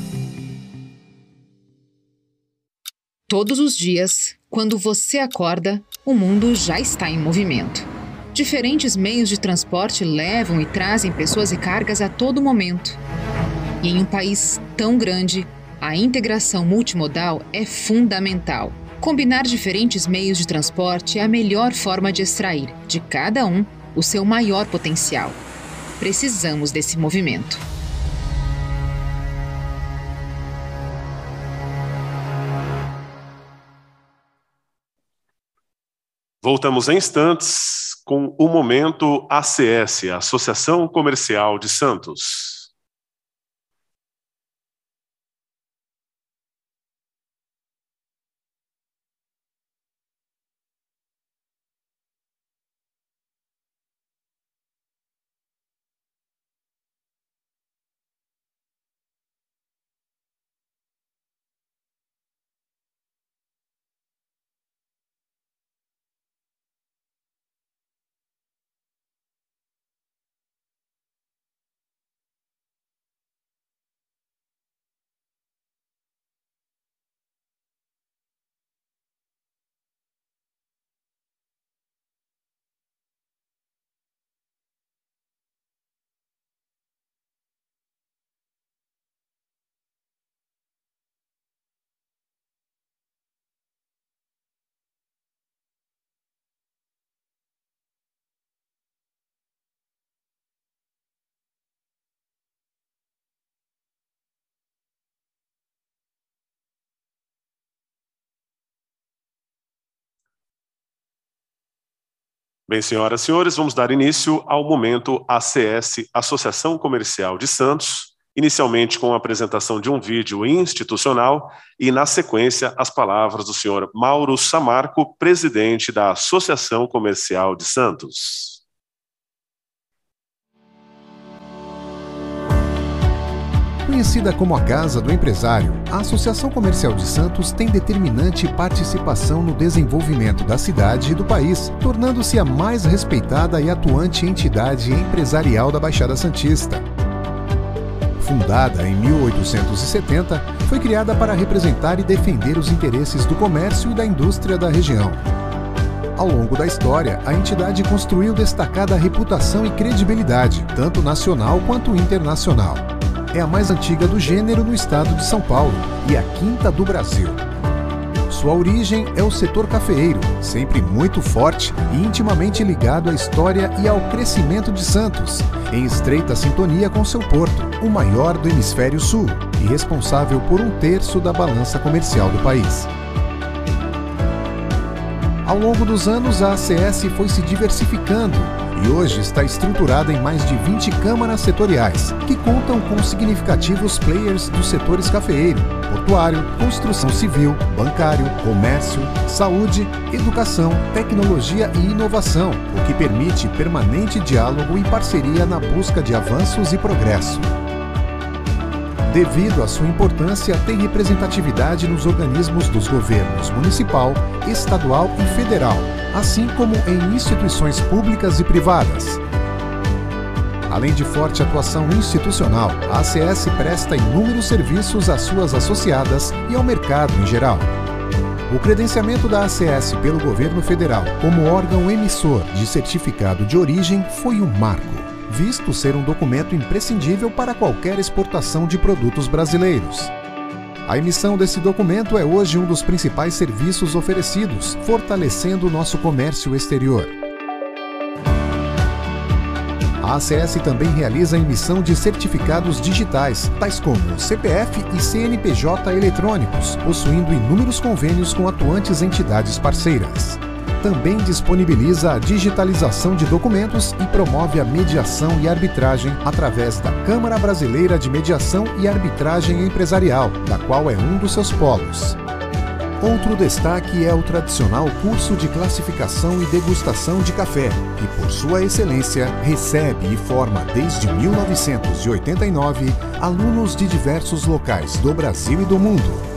Todos os dias, quando você acorda, o mundo já está em movimento. Diferentes meios de transporte levam e trazem pessoas e cargas a todo momento. E em um país tão grande, a integração multimodal é fundamental. Combinar diferentes meios de transporte é a melhor forma de extrair, de cada um, o seu maior potencial. Precisamos desse movimento. Voltamos em instantes com o momento ACS, Associação Comercial de Santos. Bem, senhoras e senhores, vamos dar início ao momento ACS, Associação Comercial de Santos, inicialmente com a apresentação de um vídeo institucional e, na sequência, as palavras do senhor Mauro Samarco, presidente da Associação Comercial de Santos. Conhecida como a Casa do Empresário, a Associação Comercial de Santos tem determinante participação no desenvolvimento da cidade e do país, tornando-se a mais respeitada e atuante entidade empresarial da Baixada Santista. Fundada em 1870, foi criada para representar e defender os interesses do comércio e da indústria da região. Ao longo da história, a entidade construiu destacada reputação e credibilidade, tanto nacional quanto internacional. É a mais antiga do gênero no estado de São Paulo e a 5ª do Brasil. Sua origem é o setor cafeeiro, sempre muito forte e intimamente ligado à história e ao crescimento de Santos, em estreita sintonia com seu porto, o maior do hemisfério sul e responsável por 1/3 da balança comercial do país. Ao longo dos anos, a ACS foi se diversificando e hoje está estruturada em mais de 20 câmaras setoriais, que contam com significativos players dos setores cafeeiro, portuário, construção civil, bancário, comércio, saúde, educação, tecnologia e inovação, o que permite permanente diálogo e parceria na busca de avanços e progresso. Devido à sua importância, tem representatividade nos organismos dos governos municipal, estadual e federal, assim como em instituições públicas e privadas. Além de forte atuação institucional, a ACS presta inúmeros serviços às suas associadas e ao mercado em geral. O credenciamento da ACS pelo governo federal como órgão emissor de certificado de origem foi um marco, visto ser um documento imprescindível para qualquer exportação de produtos brasileiros. A emissão desse documento é hoje um dos principais serviços oferecidos, fortalecendo o nosso comércio exterior. A ACS também realiza a emissão de certificados digitais, tais como CPF e CNPJ eletrônicos, possuindo inúmeros convênios com atuantes entidades parceiras. Também disponibiliza a digitalização de documentos e promove a mediação e arbitragem através da Câmara Brasileira de Mediação e Arbitragem Empresarial, da qual é um dos seus polos. Outro destaque é o tradicional curso de classificação e degustação de café, que por sua excelência recebe e forma desde 1989 alunos de diversos locais do Brasil e do mundo.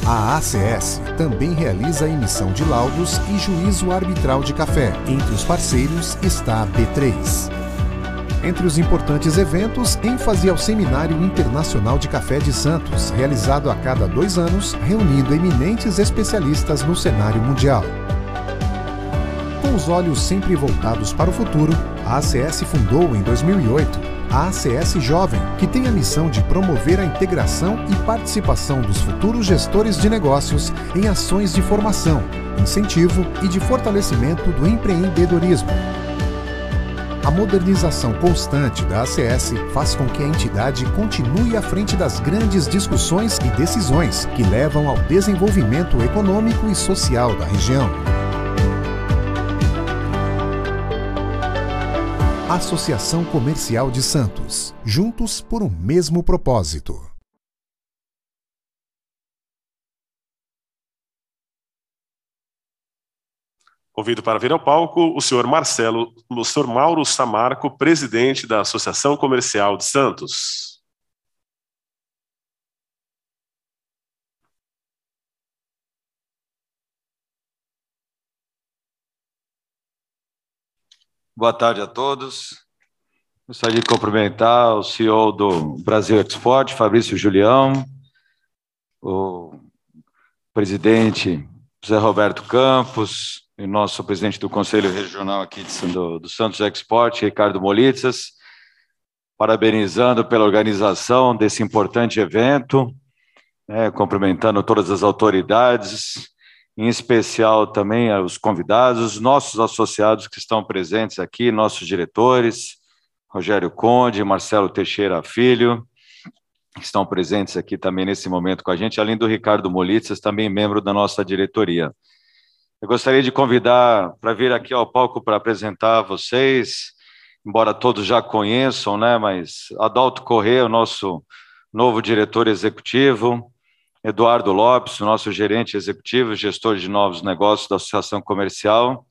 A ACS também realiza a emissão de laudos e juízo arbitral de café. Entre os parceiros está a B3. Entre os importantes eventos, ênfase ao Seminário Internacional de Café de Santos, realizado a cada 2 anos, reunindo eminentes especialistas no cenário mundial. Com os olhos sempre voltados para o futuro, a ACS fundou em 2008 a ACS Jovem, que tem a missão de promover a integração e participação dos futuros gestores de negócios em ações de formação, incentivo e de fortalecimento do empreendedorismo. A modernização constante da ACS faz com que a entidade continue à frente das grandes discussões e decisões que levam ao desenvolvimento econômico e social da região. Associação Comercial de Santos, juntos por um mesmo propósito. Convido para vir ao palco o senhor Mauro Samarco, presidente da Associação Comercial de Santos. Boa tarde a todos. Gostaria de cumprimentar o CEO do Brasil Export, Fabrício Julião, o presidente José Roberto Campos, e nosso presidente do Conselho Regional aqui do Santos Export, Ricardo Molitzas, parabenizando pela organização desse importante evento, cumprimentando todas as autoridades, em especial também os convidados, nossos associados que estão presentes aqui, nossos diretores, Rogério Conde, Marcelo Teixeira Filho, que estão presentes aqui também nesse momento com a gente, além do Ricardo Molitzas, também membro da nossa diretoria. Eu gostaria de convidar para vir aqui ao palco para apresentar a vocês, embora todos já conheçam, mas Adalto Corrêa, o nosso novo diretor executivo, Eduardo Lopes, o nosso gerente executivo, gestor de novos negócios da Associação Comercial.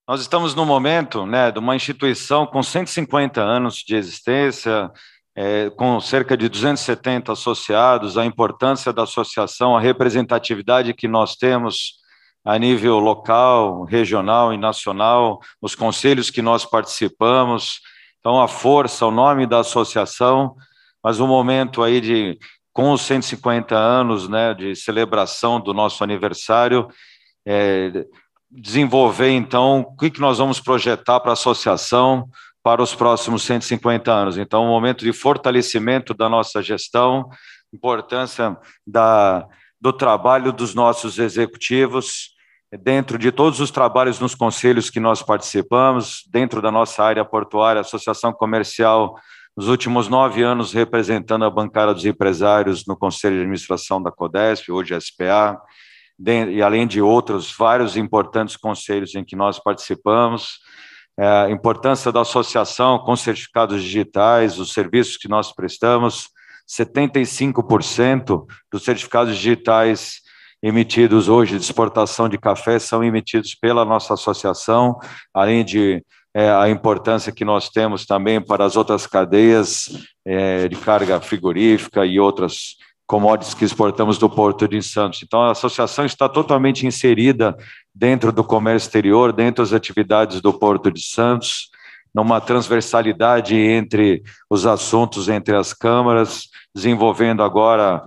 Nós estamos no momento de uma instituição com 150 anos de existência, com cerca de 270 associados, a importância da associação, a representatividade que nós temos a nível local, regional e nacional, os conselhos que nós participamos, então a força, o nome da associação, mas um momento aí com os 150 anos de celebração do nosso aniversário, desenvolver, então, o que nós vamos projetar para a associação para os próximos 150 anos. Então, um momento de fortalecimento da nossa gestão, importância do trabalho dos nossos executivos, dentro de todos os trabalhos nos conselhos que nós participamos, dentro da nossa área portuária, a Associação Comercial, nos últimos 9 anos, representando a bancada dos empresários no Conselho de Administração da Codesp, hoje a SPA, e além de outros vários importantes conselhos em que nós participamos, a importância da associação com certificados digitais, os serviços que nós prestamos. 75% dos certificados digitais emitidos hoje de exportação de café são emitidos pela nossa associação, além de a importância que nós temos também para as outras cadeias de carga frigorífica e outras commodities que exportamos do Porto de Santos. Então, a associação está totalmente inserida dentro do comércio exterior, dentro das atividades do Porto de Santos, numa transversalidade entre os assuntos, entre as câmaras, desenvolvendo agora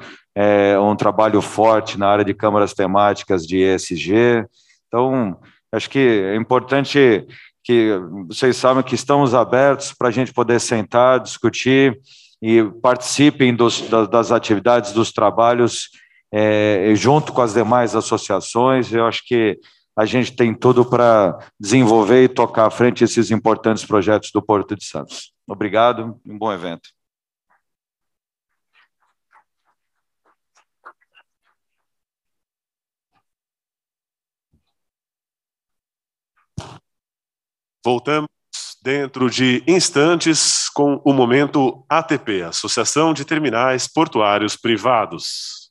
um trabalho forte na área de câmaras temáticas de ESG. Então, acho que é importante que vocês saibam que estamos abertos para a gente poder sentar, discutir e participem das atividades, dos trabalhos, junto com as demais associações. Eu acho que a gente tem tudo para desenvolver e tocar à frente esses importantes projetos do Porto de Santos. Obrigado e um bom evento. Voltamos dentro de instantes com o Momento ATP, Associação de Terminais Portuários Privados.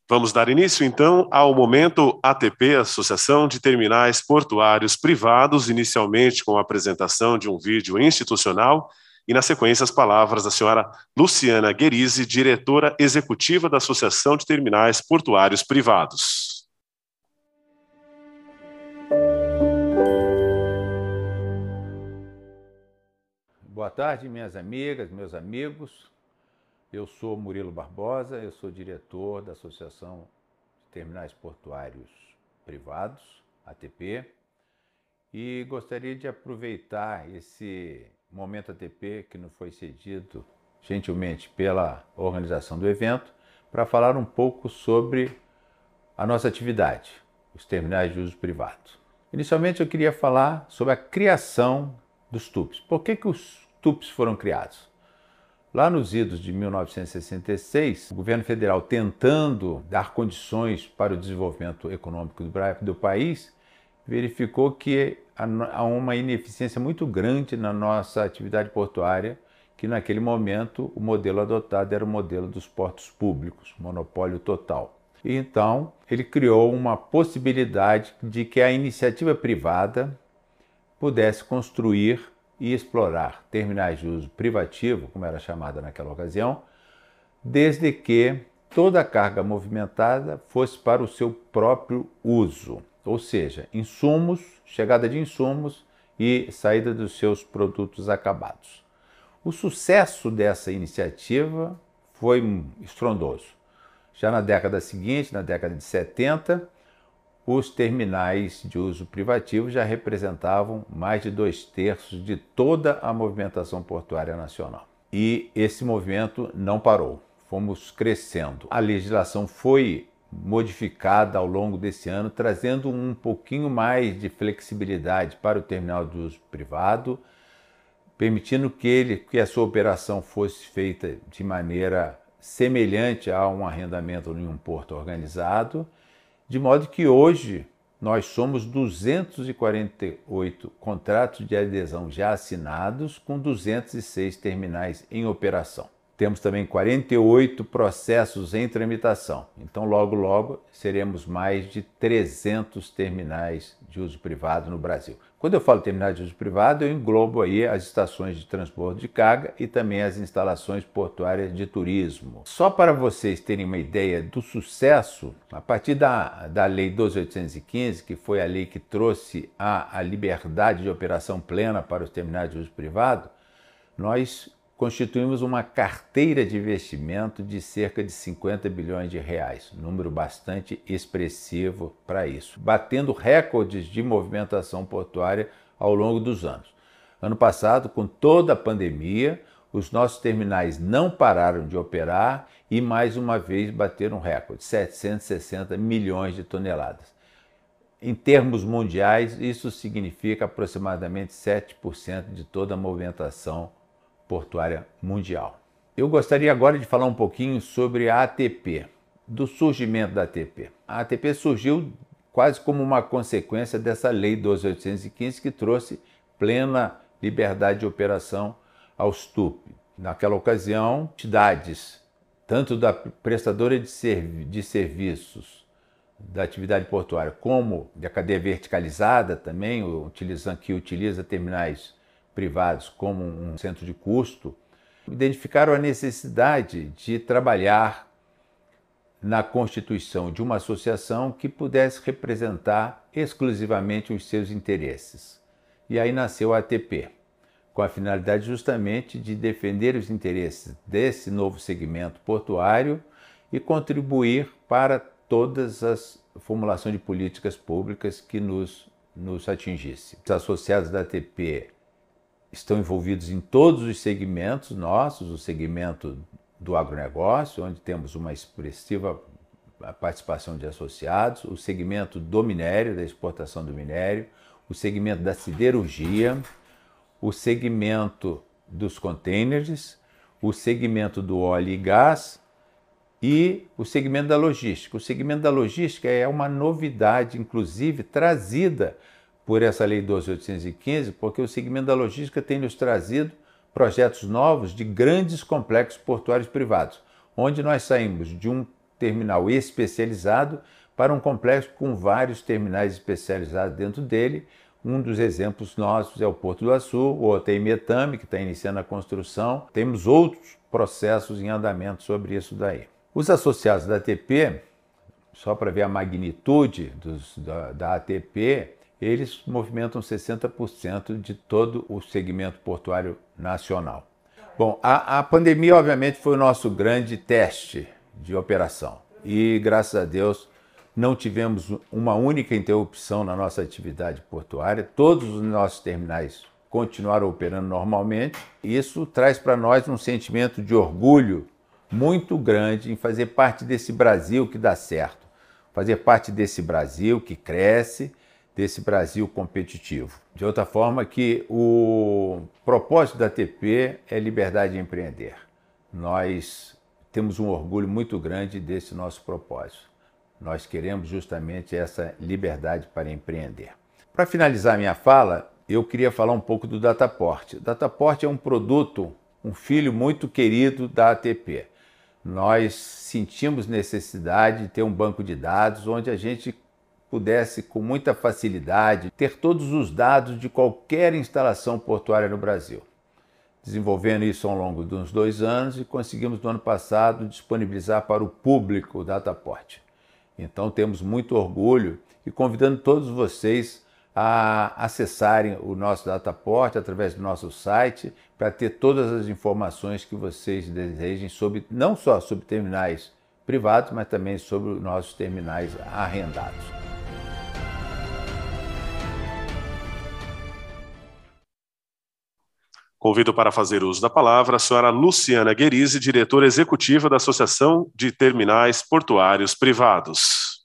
Vamos dar início, então, ao Momento ATP, Associação de Terminais Portuários Privados, inicialmente com a apresentação de um vídeo institucional e, na sequência, as palavras da senhora Luciana Guerizzi, diretora executiva da Associação de Terminais Portuários Privados. Boa tarde, minhas amigas, meus amigos. Eu sou Murilo Barbosa, eu sou diretor da Associação de Terminais Portuários Privados, ATP, e gostaria de aproveitar esse Momento ATP que nos foi cedido gentilmente pela organização do evento para falar um pouco sobre a nossa atividade, os terminais de uso privado. Inicialmente eu queria falar sobre a criação dos TUPs. Por que os TUPs foram criados? Lá nos idos de 1966, o governo federal, tentando dar condições para o desenvolvimento econômico do país, verificou que há uma ineficiência muito grande na nossa atividade portuária, que naquele momento o modelo adotado era o modelo dos portos públicos, monopólio total. E então ele criou uma possibilidade de que a iniciativa privada pudesse construir e explorar terminais de uso privativo, como era chamada naquela ocasião, desde que toda a carga movimentada fosse para o seu próprio uso, ou seja, insumos, chegada de insumos e saída dos seus produtos acabados. O sucesso dessa iniciativa foi estrondoso. Já na década seguinte, na década de 70, os terminais de uso privativo já representavam mais de 2/3 de toda a movimentação portuária nacional. E esse movimento não parou, fomos crescendo. A legislação foi modificada ao longo desse ano, trazendo um pouquinho mais de flexibilidade para o terminal de uso privado, permitindo que a sua operação fosse feita de maneira semelhante a um arrendamento em um porto organizado, de modo que hoje nós somos 248 contratos de adesão já assinados, com 206 terminais em operação. Temos também 48 processos em tramitação. Então, logo, logo, seremos mais de 300 terminais de uso privado no Brasil. Quando eu falo terminais de uso privado, eu englobo aí as estações de transbordo de carga e também as instalações portuárias de turismo. Só para vocês terem uma ideia do sucesso, a partir da Lei 12.815, que foi a lei que trouxe a liberdade de operação plena para os terminais de uso privado, nós constituímos uma carteira de investimento de cerca de 50 bilhões de reais, número bastante expressivo para isso, batendo recordes de movimentação portuária ao longo dos anos. Ano passado, com toda a pandemia, os nossos terminais não pararam de operar e mais uma vez bateram recorde, 760 milhões de toneladas. Em termos mundiais, isso significa aproximadamente 7% de toda a movimentação portuária mundial. Eu gostaria agora de falar um pouquinho sobre a ATP, do surgimento da ATP. A ATP surgiu quase como uma consequência dessa Lei 12.815 que trouxe plena liberdade de operação aos TUP. Naquela ocasião, entidades, tanto da prestadora de serviços da atividade portuária, como da cadeia verticalizada também, que utiliza terminais privados como um centro de custo, identificaram a necessidade de trabalhar na constituição de uma associação que pudesse representar exclusivamente os seus interesses. E aí nasceu a ATP, com a finalidade justamente de defender os interesses desse novo segmento portuário e contribuir para todas as formulações de políticas públicas que nos atingissem. Os associados da ATP estão envolvidos em todos os segmentos nossos, o segmento do agronegócio, onde temos uma expressiva participação de associados, o segmento do minério, da exportação do minério, o segmento da siderurgia, o segmento dos containers, o segmento do óleo e gás e o segmento da logística. O segmento da logística é uma novidade, inclusive, trazida por essa Lei 12.815, porque o segmento da logística tem nos trazido projetos novos de grandes complexos portuários privados, onde nós saímos de um terminal especializado para um complexo com vários terminais especializados dentro dele. Um dos exemplos nossos é o Porto do Açu, o outro é Imetame, que está iniciando a construção. Temos outros processos em andamento sobre isso daí. Os associados da ATP, só para ver a magnitude da ATP, eles movimentam 60% de todo o segmento portuário nacional. Bom, a pandemia, obviamente, foi o nosso grande teste de operação. E, graças a Deus, não tivemos uma única interrupção na nossa atividade portuária. Todos os nossos terminais continuaram operando normalmente. Isso traz para nós um sentimento de orgulho muito grande em fazer parte desse Brasil que dá certo, fazer parte desse Brasil que cresce, desse Brasil competitivo. De outra forma, que o propósito da ATP é liberdade de empreender. Nós temos um orgulho muito grande desse nosso propósito. Nós queremos justamente essa liberdade para empreender. Para finalizar minha fala, eu queria falar um pouco do Dataport. O Dataport é um produto, um filho muito querido da ATP. Nós sentimos necessidade de ter um banco de dados onde a gente pudesse, com muita facilidade, ter todos os dados de qualquer instalação portuária no Brasil. Desenvolvendo isso ao longo de uns 2 anos e conseguimos, no ano passado, disponibilizar para o público o Dataport. Então temos muito orgulho e convidando todos vocês a acessarem o nosso Dataport através do nosso site para ter todas as informações que vocês desejem sobre, não só sobre terminais privados, mas também sobre os nossos terminais arrendados. Convido para fazer uso da palavra a senhora Luciana Guerizzi, diretora executiva da Associação de Terminais Portuários Privados.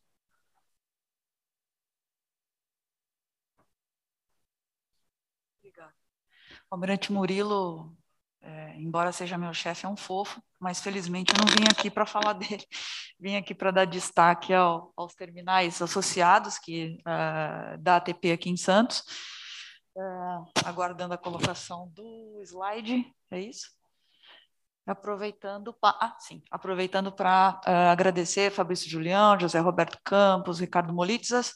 Obrigada. O Almirante Murilo, embora seja meu chefe, é um fofo, mas felizmente eu não vim aqui para falar dele. Vim aqui para dar destaque aos terminais associados da ATP aqui em Santos. Aguardando a colocação do slide, é isso? Aproveitando para agradecer Fabrício Julião, José Roberto Campos, Ricardo Molitzas.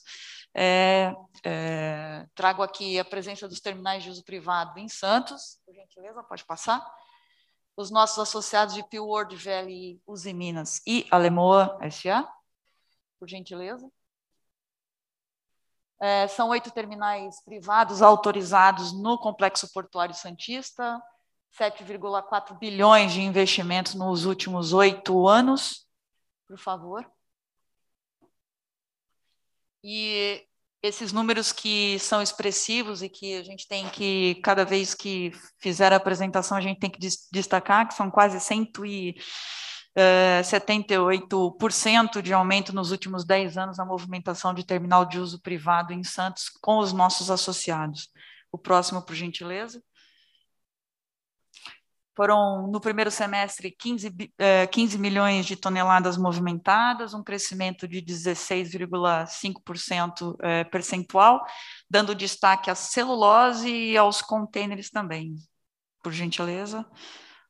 Trago aqui a presença dos terminais de uso privado em Santos, por gentileza, pode passar. Os nossos associados de Peel World, VLI, Uzi Minas e Alemoa S.A., por gentileza. São 8 terminais privados autorizados no Complexo Portuário Santista, 7,4 bilhões de investimentos nos últimos 8 anos, por favor. E esses números que são expressivos e que a gente tem que, cada vez que fizer a apresentação, a gente tem que destacar, que são quase 178% de aumento nos últimos 10 anos na movimentação de terminal de uso privado em Santos com os nossos associados. O próximo, por gentileza. Foram, no primeiro semestre, 15 milhões de toneladas movimentadas, um crescimento de 16,5% percentual, dando destaque à celulose e aos contêineres também. Por gentileza.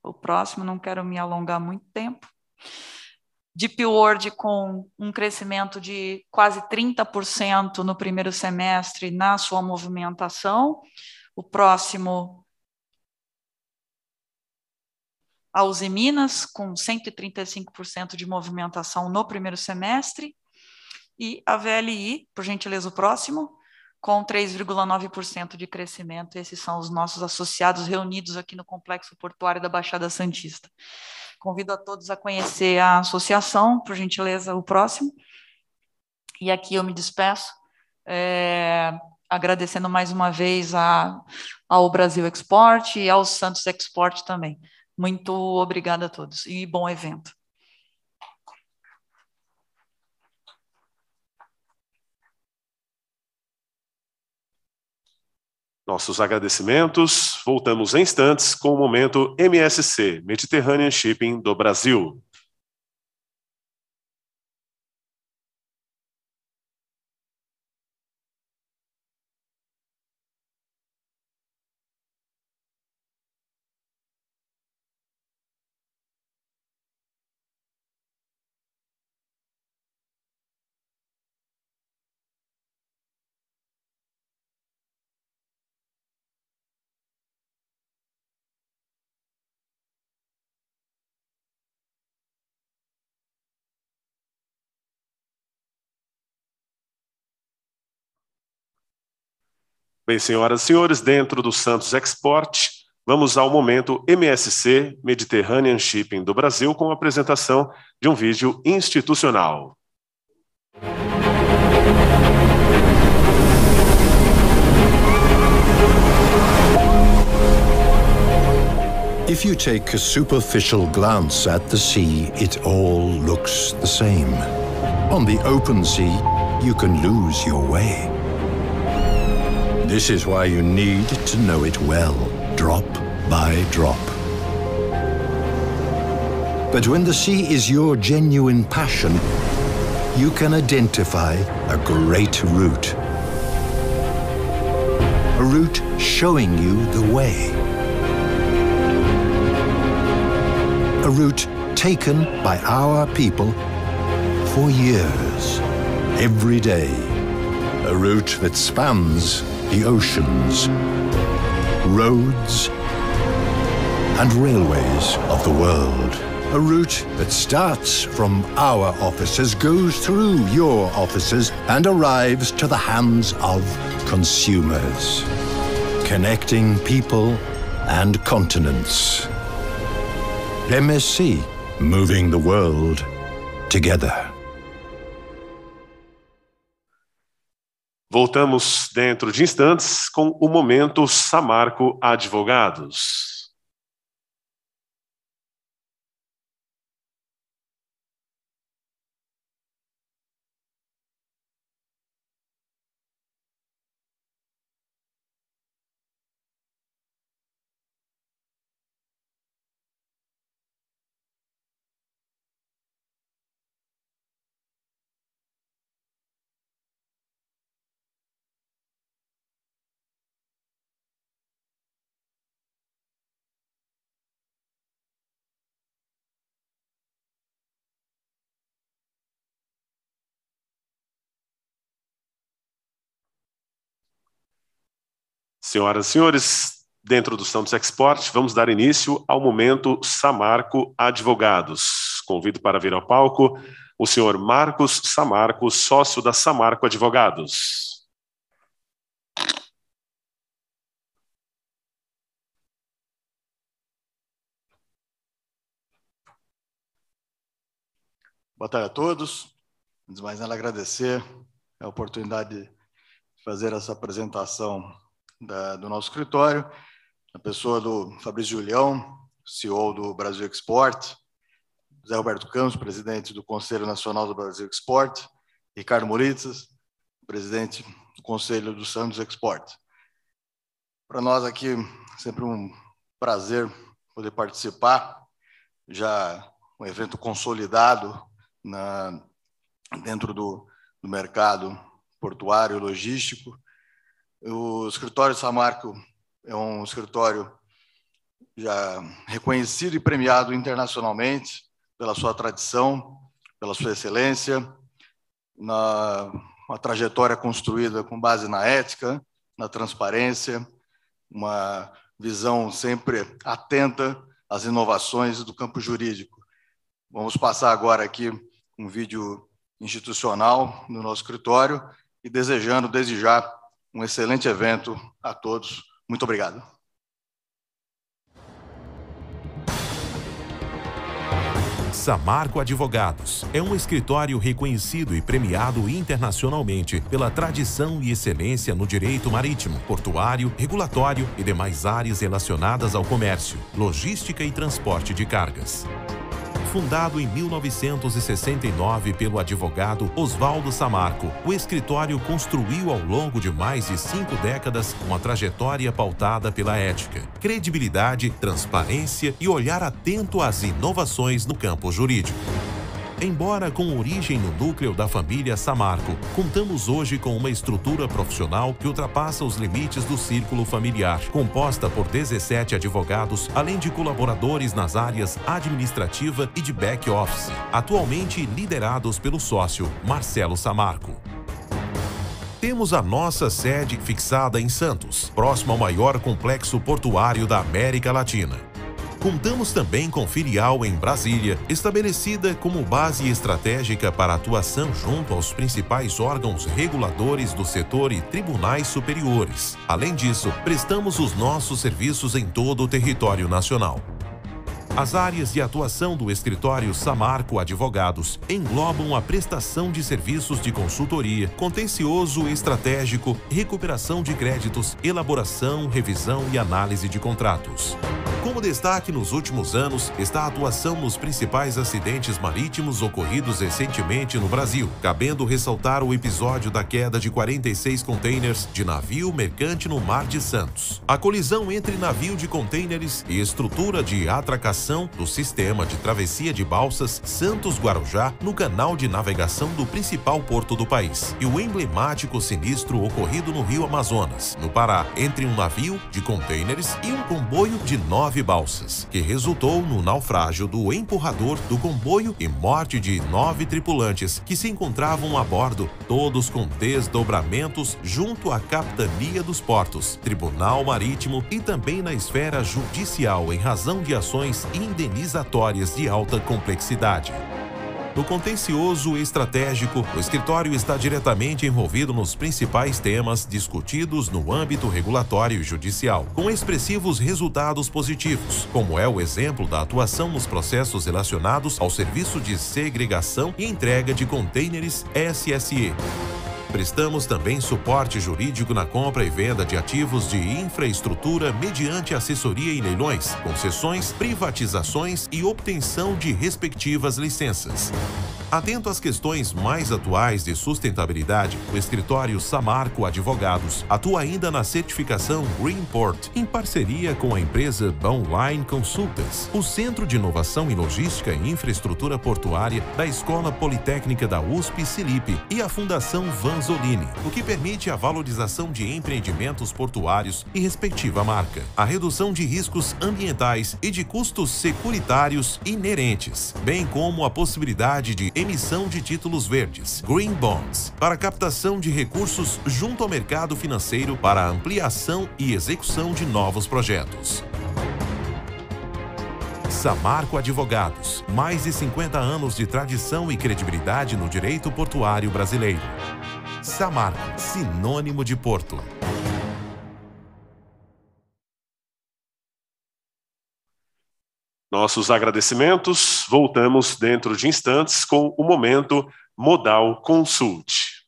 O próximo, não quero me alongar muito tempo. Deep World com um crescimento de quase 30% no primeiro semestre na sua movimentação. O próximo, a Uzi Minas, com 135% de movimentação no primeiro semestre, e a VLI, por gentileza, o próximo, com 3,9% de crescimento. Esses são os nossos associados reunidos aqui no Complexo Portuário da Baixada Santista. Convido a todos a conhecer a associação, por gentileza, o próximo. E aqui eu me despeço, agradecendo mais uma vez ao Brasil Export e ao Santos Export também. Muito obrigada a todos e bom evento. Nossos agradecimentos. Voltamos em instantes com o momento MSC, Mediterranean Shipping do Brasil. Bem, senhoras e senhores, dentro do Santos Export, vamos ao momento MSC, Mediterranean Shipping do Brasil, com a apresentação de um vídeo institucional. If you take a superficial glance at the sea, it all looks the same. On the open sea, you can lose your way. This is why you need to know it well, drop by drop. But when the sea is your genuine passion, you can identify a great route. A route showing you the way. A route taken by our people for years, every day. A route that spans the oceans, roads, and railways of the world. A route that starts from our offices, goes through your offices, and arrives to the hands of consumers. Connecting people and continents. MSC, moving the world together. Voltamos dentro de instantes com o momento Samarco Advogados. Senhoras e senhores, dentro do Santos Export, vamos dar início ao momento Samarco Advogados. Convido para vir ao palco o senhor Marcos Samarco, sócio da Samarco Advogados. Boa tarde a todos. Antes de mais nada, agradecer a oportunidade de fazer essa apresentação do nosso escritório, a pessoa do Fabrício Julião, CEO do Brasil Export, Zé Roberto Campos, presidente do Conselho Nacional do Brasil Export, Ricardo Moritzas, presidente do Conselho do Santos Export. Para nós aqui, sempre um prazer poder participar, já um evento consolidado dentro do mercado portuário e logístico. O escritório Samarco é um escritório já reconhecido e premiado internacionalmente pela sua tradição, pela sua excelência, uma trajetória construída com base na ética, na transparência, uma visão sempre atenta às inovações do campo jurídico. Vamos passar agora aqui um vídeo institucional no nosso escritório e desejando, desde já, um excelente evento a todos. Muito obrigado. Samarco Advogados é um escritório reconhecido e premiado internacionalmente pela tradição e excelência no direito marítimo, portuário, regulatório e demais áreas relacionadas ao comércio, logística e transporte de cargas. Fundado em 1969 pelo advogado Oswaldo Samarco, o escritório construiu ao longo de mais de 5 décadas uma trajetória pautada pela ética, credibilidade, transparência e olhar atento às inovações no campo jurídico. Embora com origem no núcleo da família Samarco, contamos hoje com uma estrutura profissional que ultrapassa os limites do círculo familiar, composta por 17 advogados, além de colaboradores nas áreas administrativa e de back-office, atualmente liderados pelo sócio Marcelo Samarco. Temos a nossa sede fixada em Santos, próximo ao maior complexo portuário da América Latina. Contamos também com filial em Brasília, estabelecida como base estratégica para atuação junto aos principais órgãos reguladores do setor e tribunais superiores. Além disso, prestamos os nossos serviços em todo o território nacional. As áreas de atuação do escritório Samarco Advogados englobam a prestação de serviços de consultoria, contencioso estratégico, recuperação de créditos, elaboração, revisão e análise de contratos. Como destaque nos últimos anos está a atuação nos principais acidentes marítimos ocorridos recentemente no Brasil, cabendo ressaltar o episódio da queda de 46 containers de navio mercante no Mar de Santos, a colisão entre navio de containers e estrutura de atracação do sistema de travessia de balsas Santos-Guarujá no canal de navegação do principal porto do país, e o emblemático sinistro ocorrido no Rio Amazonas, no Pará, entre um navio de containers e um comboio de 9 balsas, que resultou no naufrágio do empurrador do comboio e morte de 9 tripulantes que se encontravam a bordo, todos com desdobramentos junto à Capitania dos Portos, Tribunal Marítimo e também na esfera judicial em razão de ações indenizatórias de alta complexidade. No contencioso estratégico, o escritório está diretamente envolvido nos principais temas discutidos no âmbito regulatório e judicial, com expressivos resultados positivos, como é o exemplo da atuação nos processos relacionados ao serviço de segregação e entrega de contêineres SSE. Prestamos também suporte jurídico na compra e venda de ativos de infraestrutura mediante assessoria em leilões, concessões, privatizações e obtenção de respectivas licenças. Atento às questões mais atuais de sustentabilidade, o escritório Samarco Advogados atua ainda na certificação Greenport, em parceria com a empresa Bauline Consultants, o Centro de Inovação em Logística e Infraestrutura Portuária da Escola Politécnica da USP-Silip e a Fundação Vanzolini, o que permite a valorização de empreendimentos portuários e respectiva marca, a redução de riscos ambientais e de custos securitários inerentes, bem como a possibilidade de emissão de títulos verdes, Green Bonds, para captação de recursos junto ao mercado financeiro para ampliação e execução de novos projetos. Samarco Advogados, mais de 50 anos de tradição e credibilidade no direito portuário brasileiro. Samarco, sinônimo de porto. Nossos agradecimentos. Voltamos dentro de instantes com o momento Modal Consult.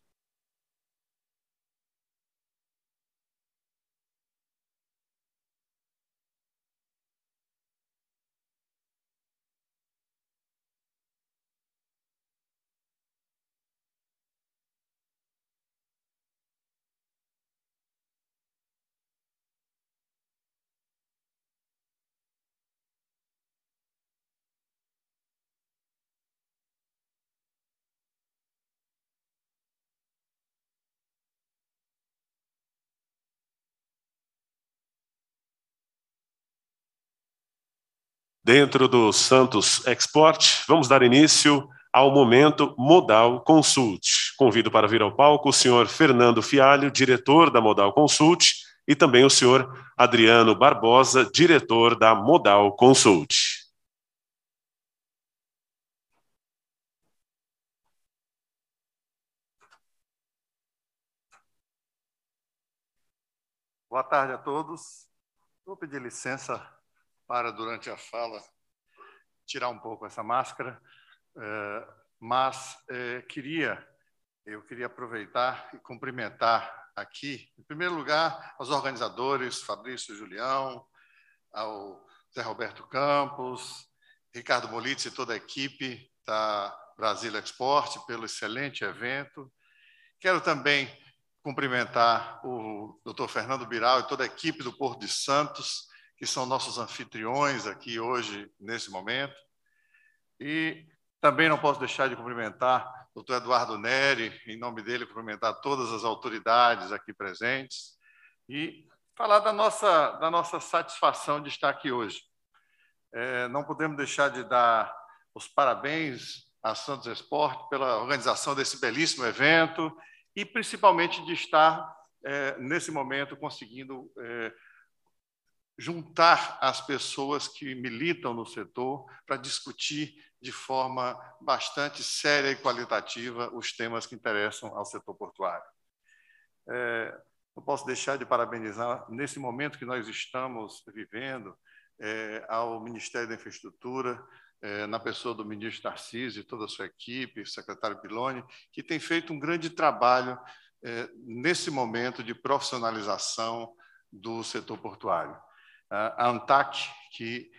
Dentro do Santos Export, vamos dar início ao momento Modal Consult. Convido para vir ao palco o senhor Fernando Fialho, diretor da Modal Consult, e também o senhor Adriano Barbosa, diretor da Modal Consult. Boa tarde a todos. Vou pedir licença para, durante a fala, tirar um pouco essa máscara, mas eu queria aproveitar e cumprimentar aqui, em primeiro lugar, aos organizadores, Fabrício Julião, ao Zé Roberto Campos, Ricardo Molitz e toda a equipe da Brasil Export pelo excelente evento. Quero também cumprimentar o Dr. Fernando Biral e toda a equipe do Porto de Santos, que são nossos anfitriões aqui hoje, nesse momento. E também não posso deixar de cumprimentar o Dr. Eduardo Neri, em nome dele, cumprimentar todas as autoridades aqui presentes e falar da nossa satisfação de estar aqui hoje. Não podemos deixar de dar os parabéns à Santos Export pela organização desse belíssimo evento e, principalmente, de estar, nesse momento, conseguindo juntar as pessoas que militam no setor para discutir de forma bastante séria e qualitativa os temas que interessam ao setor portuário. Não posso deixar de parabenizar, nesse momento que nós estamos vivendo, ao Ministério da Infraestrutura, na pessoa do ministro Tarcísio e toda a sua equipe, secretário Piloni, que tem feito um grande trabalho nesse momento de profissionalização do setor portuário. A ANTAC, que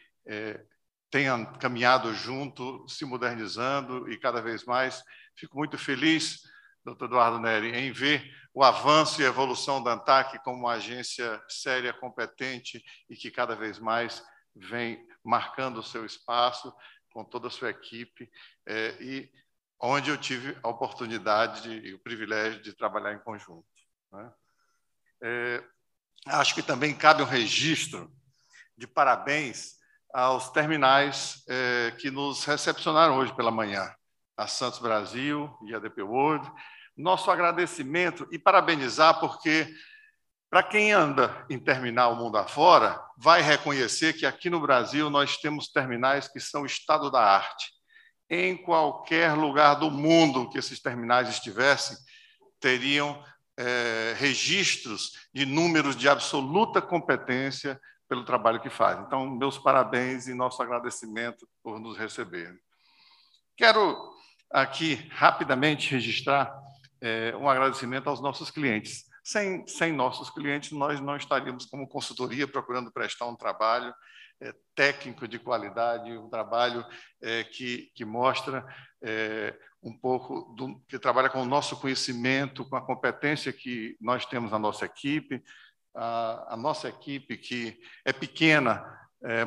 tem caminhado junto, se modernizando e cada vez mais. Fico muito feliz, doutor Eduardo Neri, em ver o avanço e a evolução da ANTAC como uma agência séria, competente e que cada vez mais vem marcando o seu espaço com toda a sua equipe e onde eu tive a oportunidade e o privilégio de trabalhar em conjunto, né? Acho que também cabe um registro de parabéns aos terminais que nos recepcionaram hoje pela manhã, a Santos Brasil e a DP World. Nosso agradecimento e parabenizar, porque, para quem anda em terminal mundo afora, vai reconhecer que aqui no Brasil nós temos terminais que são estado da arte. Em qualquer lugar do mundo que esses terminais estivessem, teriam registros de números de absoluta competência pelo trabalho que fazem. Então, meus parabéns e nosso agradecimento por nos receber. Quero aqui rapidamente registrar um agradecimento aos nossos clientes. Sem nossos clientes, nós não estaríamos como consultoria procurando prestar um trabalho técnico de qualidade, um trabalho que mostra um pouco que trabalha com o nosso conhecimento, com a competência que nós temos na nossa equipe. A nossa equipe, que é pequena,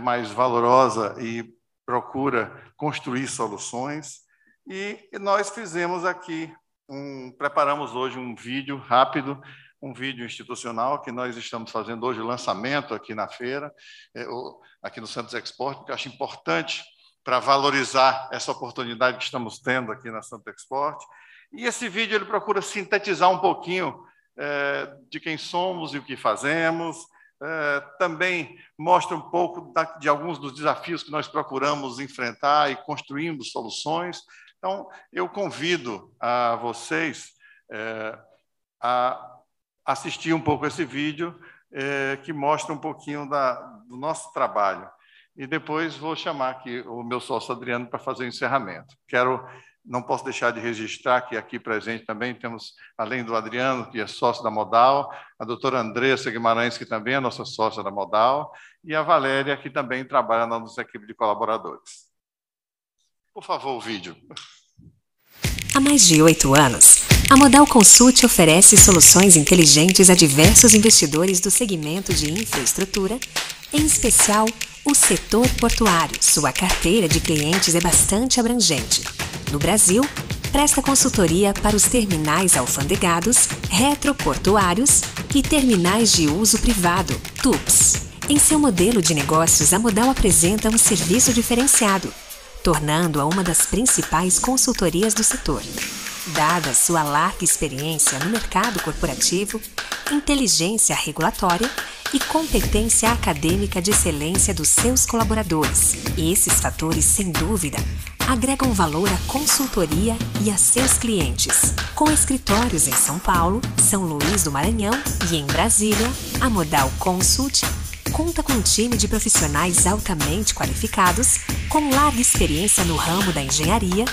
mas valorosa e procura construir soluções. E nós fizemos aqui, preparamos hoje um vídeo rápido, um vídeo institucional que nós estamos fazendo hoje o lançamento aqui na feira, aqui no Santos Export, porque eu acho importante para valorizar essa oportunidade que estamos tendo aqui na Santos Export. E esse vídeo ele procura sintetizar um pouquinho de quem somos e o que fazemos, também mostra um pouco de alguns dos desafios que nós procuramos enfrentar e construindo soluções. Então, eu convido a vocês a assistir um pouco esse vídeo que mostra um pouquinho do nosso trabalho. e depois vou chamar aqui o meu sócio Adriano para fazer o encerramento. Não posso deixar de registrar que aqui presente também temos, além do Adriano, que é sócio da Modal, a doutora Andressa Guimarães, que também é nossa sócia da Modal, e a Valéria, que também trabalha na nossa equipe de colaboradores. Por favor, o vídeo. Há mais de 8 anos, a Modal Consult oferece soluções inteligentes a diversos investidores do segmento de infraestrutura, em especial o setor portuário. Sua carteira de clientes é bastante abrangente. No Brasil, presta consultoria para os terminais alfandegados, retroportuários e terminais de uso privado, TUPs. Em seu modelo de negócios, a Modal apresenta um serviço diferenciado, tornando-a uma das principais consultorias do setor. Dada sua larga experiência no mercado corporativo, inteligência regulatória e competência acadêmica de excelência dos seus colaboradores, esses fatores, sem dúvida, agregam valor à consultoria e a seus clientes. Com escritórios em São Paulo, São Luís do Maranhão e em Brasília, a Modal Consult conta com um time de profissionais altamente qualificados, com larga experiência no ramo da engenharia,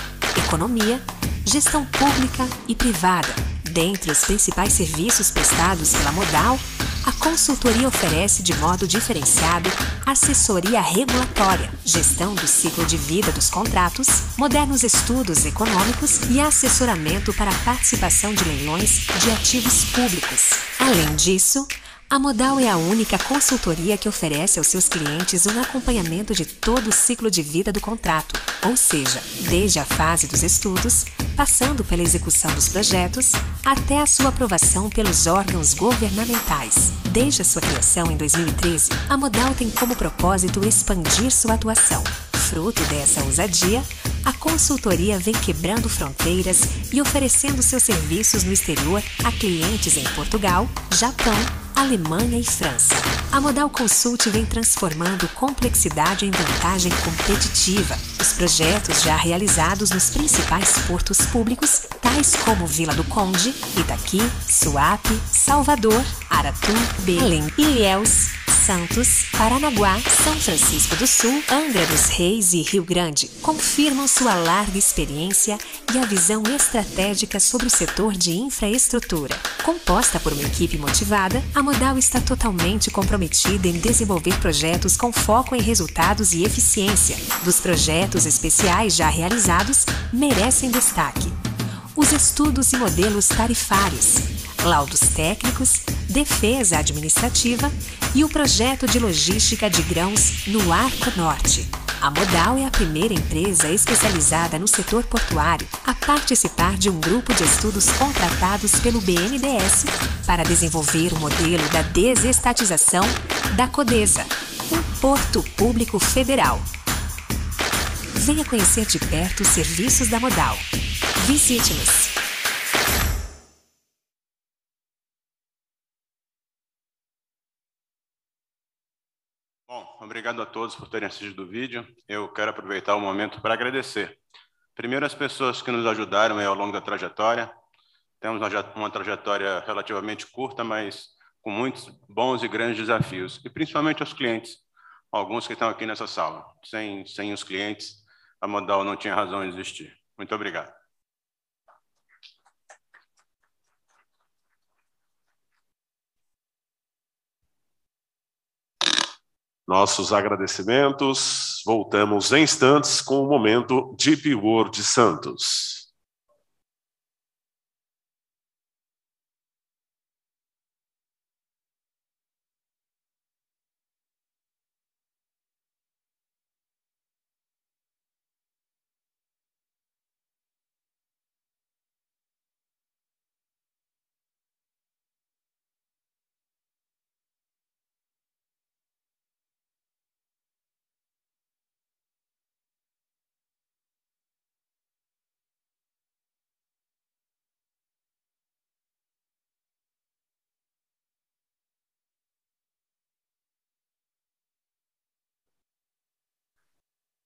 economia, gestão pública e privada. Dentre os principais serviços prestados pela Modal, a consultoria oferece de modo diferenciado assessoria regulatória, gestão do ciclo de vida dos contratos, modernos estudos econômicos e assessoramento para a participação de leilões de ativos públicos. Além disso, a Modal é a única consultoria que oferece aos seus clientes um acompanhamento de todo o ciclo de vida do contrato, ou seja, desde a fase dos estudos, passando pela execução dos projetos, até a sua aprovação pelos órgãos governamentais. Desde a sua criação em 2013, a Modal tem como propósito expandir sua atuação. Fruto dessa ousadia, a consultoria vem quebrando fronteiras e oferecendo seus serviços no exterior a clientes em Portugal, Japão, Alemanha e França. A Modal Consult vem transformando complexidade em vantagem competitiva. Os projetos já realizados nos principais portos públicos, tais como Vila do Conde, Itaqui, Suape, Salvador, Aratu, Belém, Ilhéus, Santos, Paranaguá, São Francisco do Sul, Angra dos Reis e Rio Grande confirmam sua larga experiência e a visão estratégica sobre o setor de infraestrutura. Composta por uma equipe motivada, a Modal está totalmente comprometida em desenvolver projetos com foco em resultados e eficiência. Dos projetos especiais já realizados, merecem destaque os estudos e modelos tarifários, laudos técnicos, defesa administrativa e o projeto de logística de grãos no Arco Norte. A Modal é a primeira empresa especializada no setor portuário a participar de um grupo de estudos contratados pelo BNDES para desenvolver o modelo da desestatização da Codesa, um porto público federal. Venha conhecer de perto os serviços da Modal. Visite-nos. Bom, obrigado a todos por terem assistido o vídeo. Eu quero aproveitar o momento para agradecer. Primeiro, as pessoas que nos ajudaram ao longo da trajetória. Temos uma trajetória relativamente curta, mas com muitos bons e grandes desafios. E principalmente aos clientes, alguns que estão aqui nessa sala. Sem os clientes, a Modal não tinha razão de existir. Muito obrigado. Nossos agradecimentos. Voltamos em instantes com o momento Deep World Santos.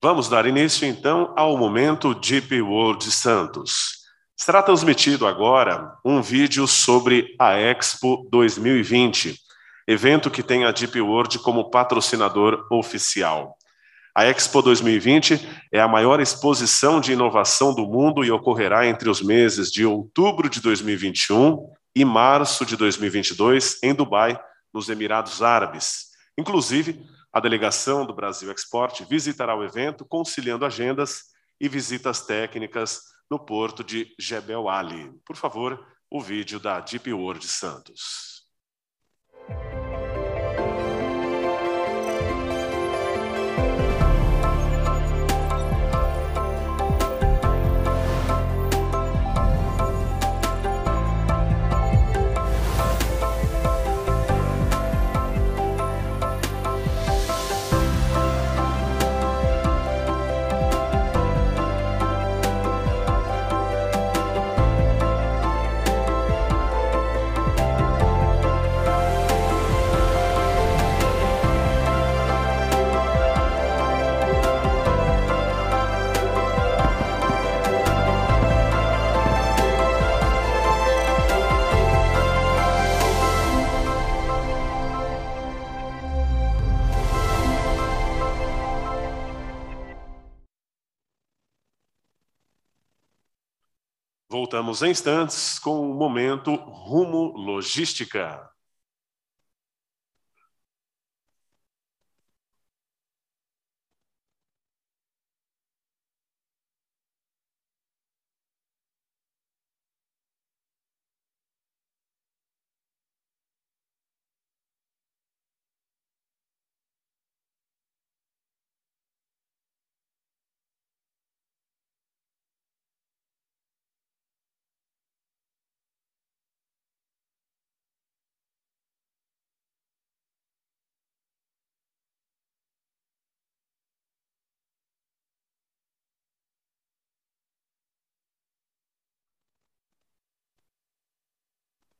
Vamos dar início, então, ao momento Deep World Santos. Será transmitido agora um vídeo sobre a Expo 2020, evento que tem a Deep World como patrocinador oficial. A Expo 2020 é a maior exposição de inovação do mundo e ocorrerá entre os meses de outubro de 2021 e março de 2022 em Dubai, nos Emirados Árabes. Inclusive, a delegação do Brasil Export visitará o evento, conciliando agendas e visitas técnicas no porto de Jebel Ali. Por favor, o vídeo da Deep World Santos. Voltamos em instantes com o momento Rumo Logística.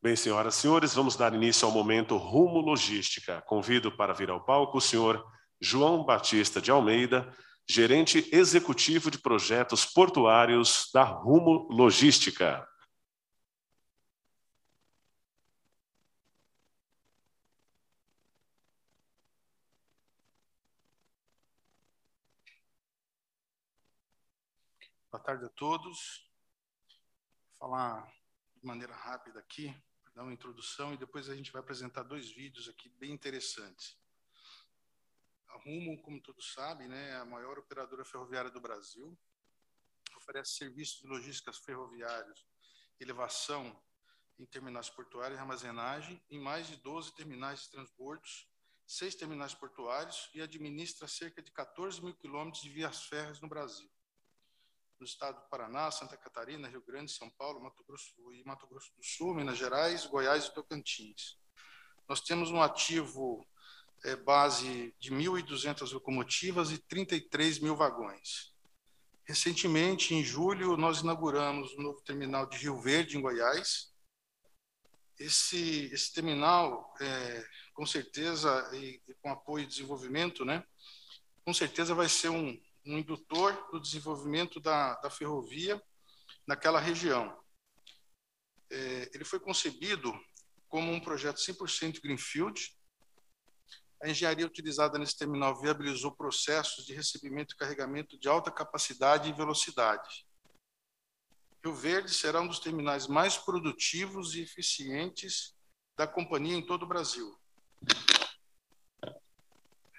Bem, senhoras e senhores, vamos dar início ao momento Rumo Logística. Convido para vir ao palco o senhor João Batista de Almeida, gerente executivo de projetos portuários da Rumo Logística. Boa tarde a todos. Vou falar de maneira rápida aqui, dar uma introdução, e depois a gente vai apresentar dois vídeos aqui bem interessantes. A Rumo, como todos sabem, né, é a maior operadora ferroviária do Brasil, oferece serviços de logística ferroviários, elevação em terminais portuários e armazenagem em mais de 12 terminais de transbordos, 6 terminais portuários, e administra cerca de 14 mil quilômetros de vias férreas no Brasil. No estado do Paraná, Santa Catarina, Rio Grande, São Paulo, Mato Grosso do Sul, Minas Gerais, Goiás e Tocantins. Nós temos um ativo base de 1.200 locomotivas e 33 mil vagões. Recentemente, em julho, nós inauguramos um novo terminal de Rio Verde, em Goiás. Esse terminal, com certeza, e com apoio e desenvolvimento, né, com certeza vai ser um indutor do desenvolvimento da ferrovia naquela região. Ele foi concebido como um projeto 100% Greenfield. A engenharia utilizada nesse terminal viabilizou processos de recebimento e carregamento de alta capacidade e velocidade. Rio Verde será um dos terminais mais produtivos e eficientes da companhia em todo o Brasil.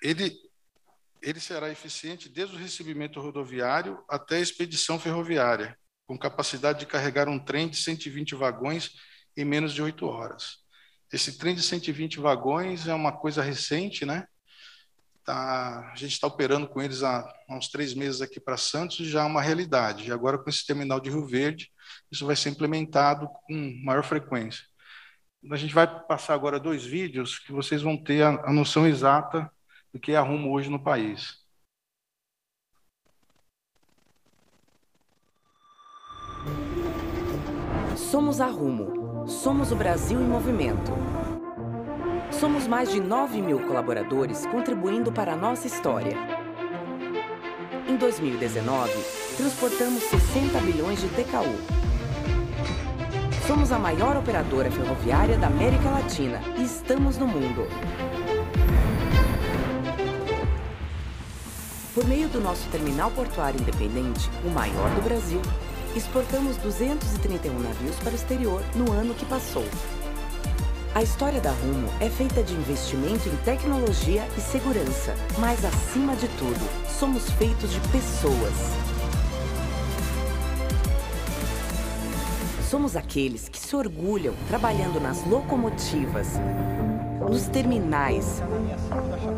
Ele será eficiente desde o recebimento rodoviário até a expedição ferroviária, com capacidade de carregar um trem de 120 vagões em menos de 8 horas. Esse trem de 120 vagões é uma coisa recente, né? A gente está operando com eles há uns 3 meses aqui para Santos, e já é uma realidade. E agora, com esse terminal de Rio Verde, isso vai ser implementado com maior frequência. A gente vai passar agora 2 vídeos que vocês vão ter a noção exata do que é a Rumo hoje no país. Somos a Rumo. Somos o Brasil em movimento. Somos mais de 9 mil colaboradores contribuindo para a nossa história. Em 2019, transportamos 60 bilhões de TKU. Somos a maior operadora ferroviária da América Latina e estamos no mundo. Por meio do nosso terminal portuário independente, o maior do Brasil, exportamos 231 navios para o exterior no ano que passou. A história da Rumo é feita de investimento em tecnologia e segurança, mas acima de tudo, somos feitos de pessoas. Somos aqueles que se orgulham trabalhando nas locomotivas, nos terminais,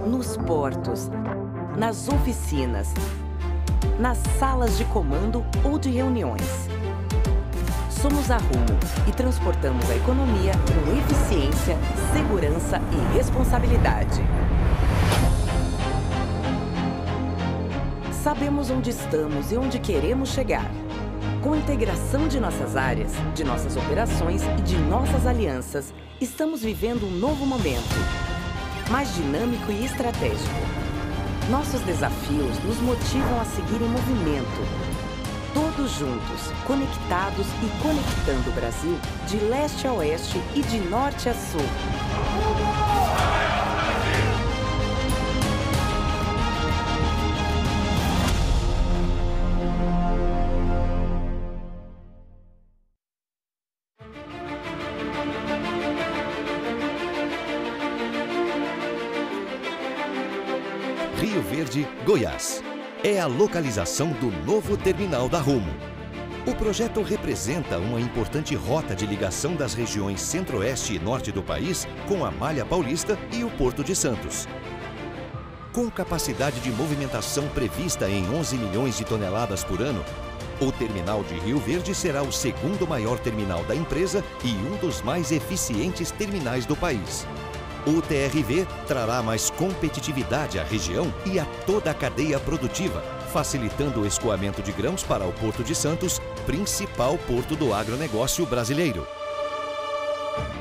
nos portos, nas oficinas, nas salas de comando ou de reuniões. Somos a Rumo e transportamos a economia com eficiência, segurança e responsabilidade. Sabemos onde estamos e onde queremos chegar. Com a integração de nossas áreas, de nossas operações e de nossas alianças, estamos vivendo um novo momento, mais dinâmico e estratégico. Nossos desafios nos motivam a seguir em movimento, todos juntos, conectados e conectando o Brasil de leste a oeste e de norte a sul. Rio Verde, Goiás. É a localização do novo terminal da Rumo. O projeto representa uma importante rota de ligação das regiões centro-oeste e norte do país com a Malha Paulista e o Porto de Santos. Com capacidade de movimentação prevista em 11 milhões de toneladas por ano, o terminal de Rio Verde será o segundo maior terminal da empresa e um dos mais eficientes terminais do país. O TRV trará mais competitividade à região e a toda a cadeia produtiva, facilitando o escoamento de grãos para o Porto de Santos, principal porto do agronegócio brasileiro.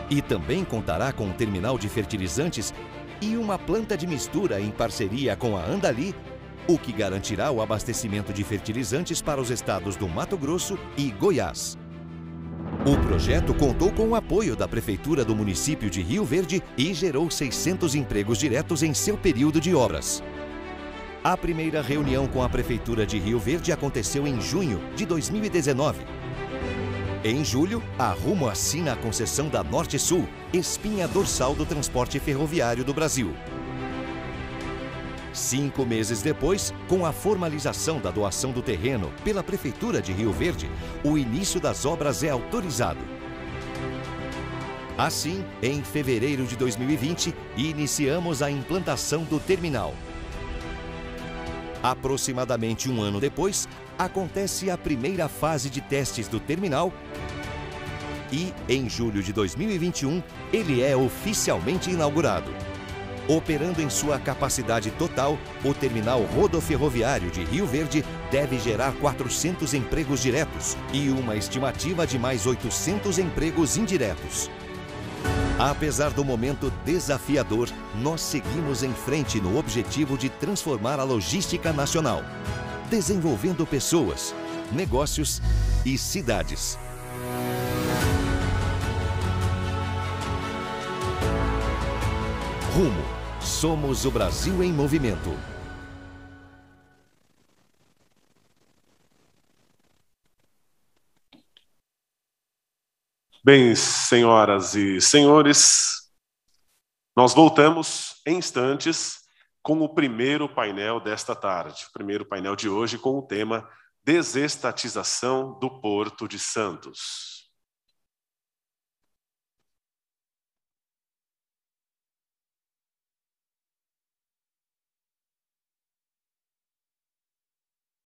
E também contará com um terminal de fertilizantes e uma planta de mistura em parceria com a Andali, o que garantirá o abastecimento de fertilizantes para os estados do Mato Grosso e Goiás. O projeto contou com o apoio da Prefeitura do município de Rio Verde e gerou 600 empregos diretos em seu período de obras. A primeira reunião com a Prefeitura de Rio Verde aconteceu em junho de 2019. Em julho, a Rumo assina a concessão da Norte-Sul, espinha dorsal do transporte ferroviário do Brasil. 5 meses depois, com a formalização da doação do terreno pela Prefeitura de Rio Verde, o início das obras é autorizado. Assim, em fevereiro de 2020, iniciamos a implantação do terminal. Aproximadamente um ano depois, acontece a primeira fase de testes do terminal e, em julho de 2021, ele é oficialmente inaugurado. Operando em sua capacidade total, o terminal rodoferroviário de Rio Verde deve gerar 400 empregos diretos e uma estimativa de mais 800 empregos indiretos. Apesar do momento desafiador, nós seguimos em frente no objetivo de transformar a logística nacional, desenvolvendo pessoas, negócios e cidades. Rumo. Somos o Brasil em movimento. Bem, senhoras e senhores, nós voltamos em instantes com o primeiro painel desta tarde, o primeiro painel de hoje com o tema Desestatização do Porto de Santos.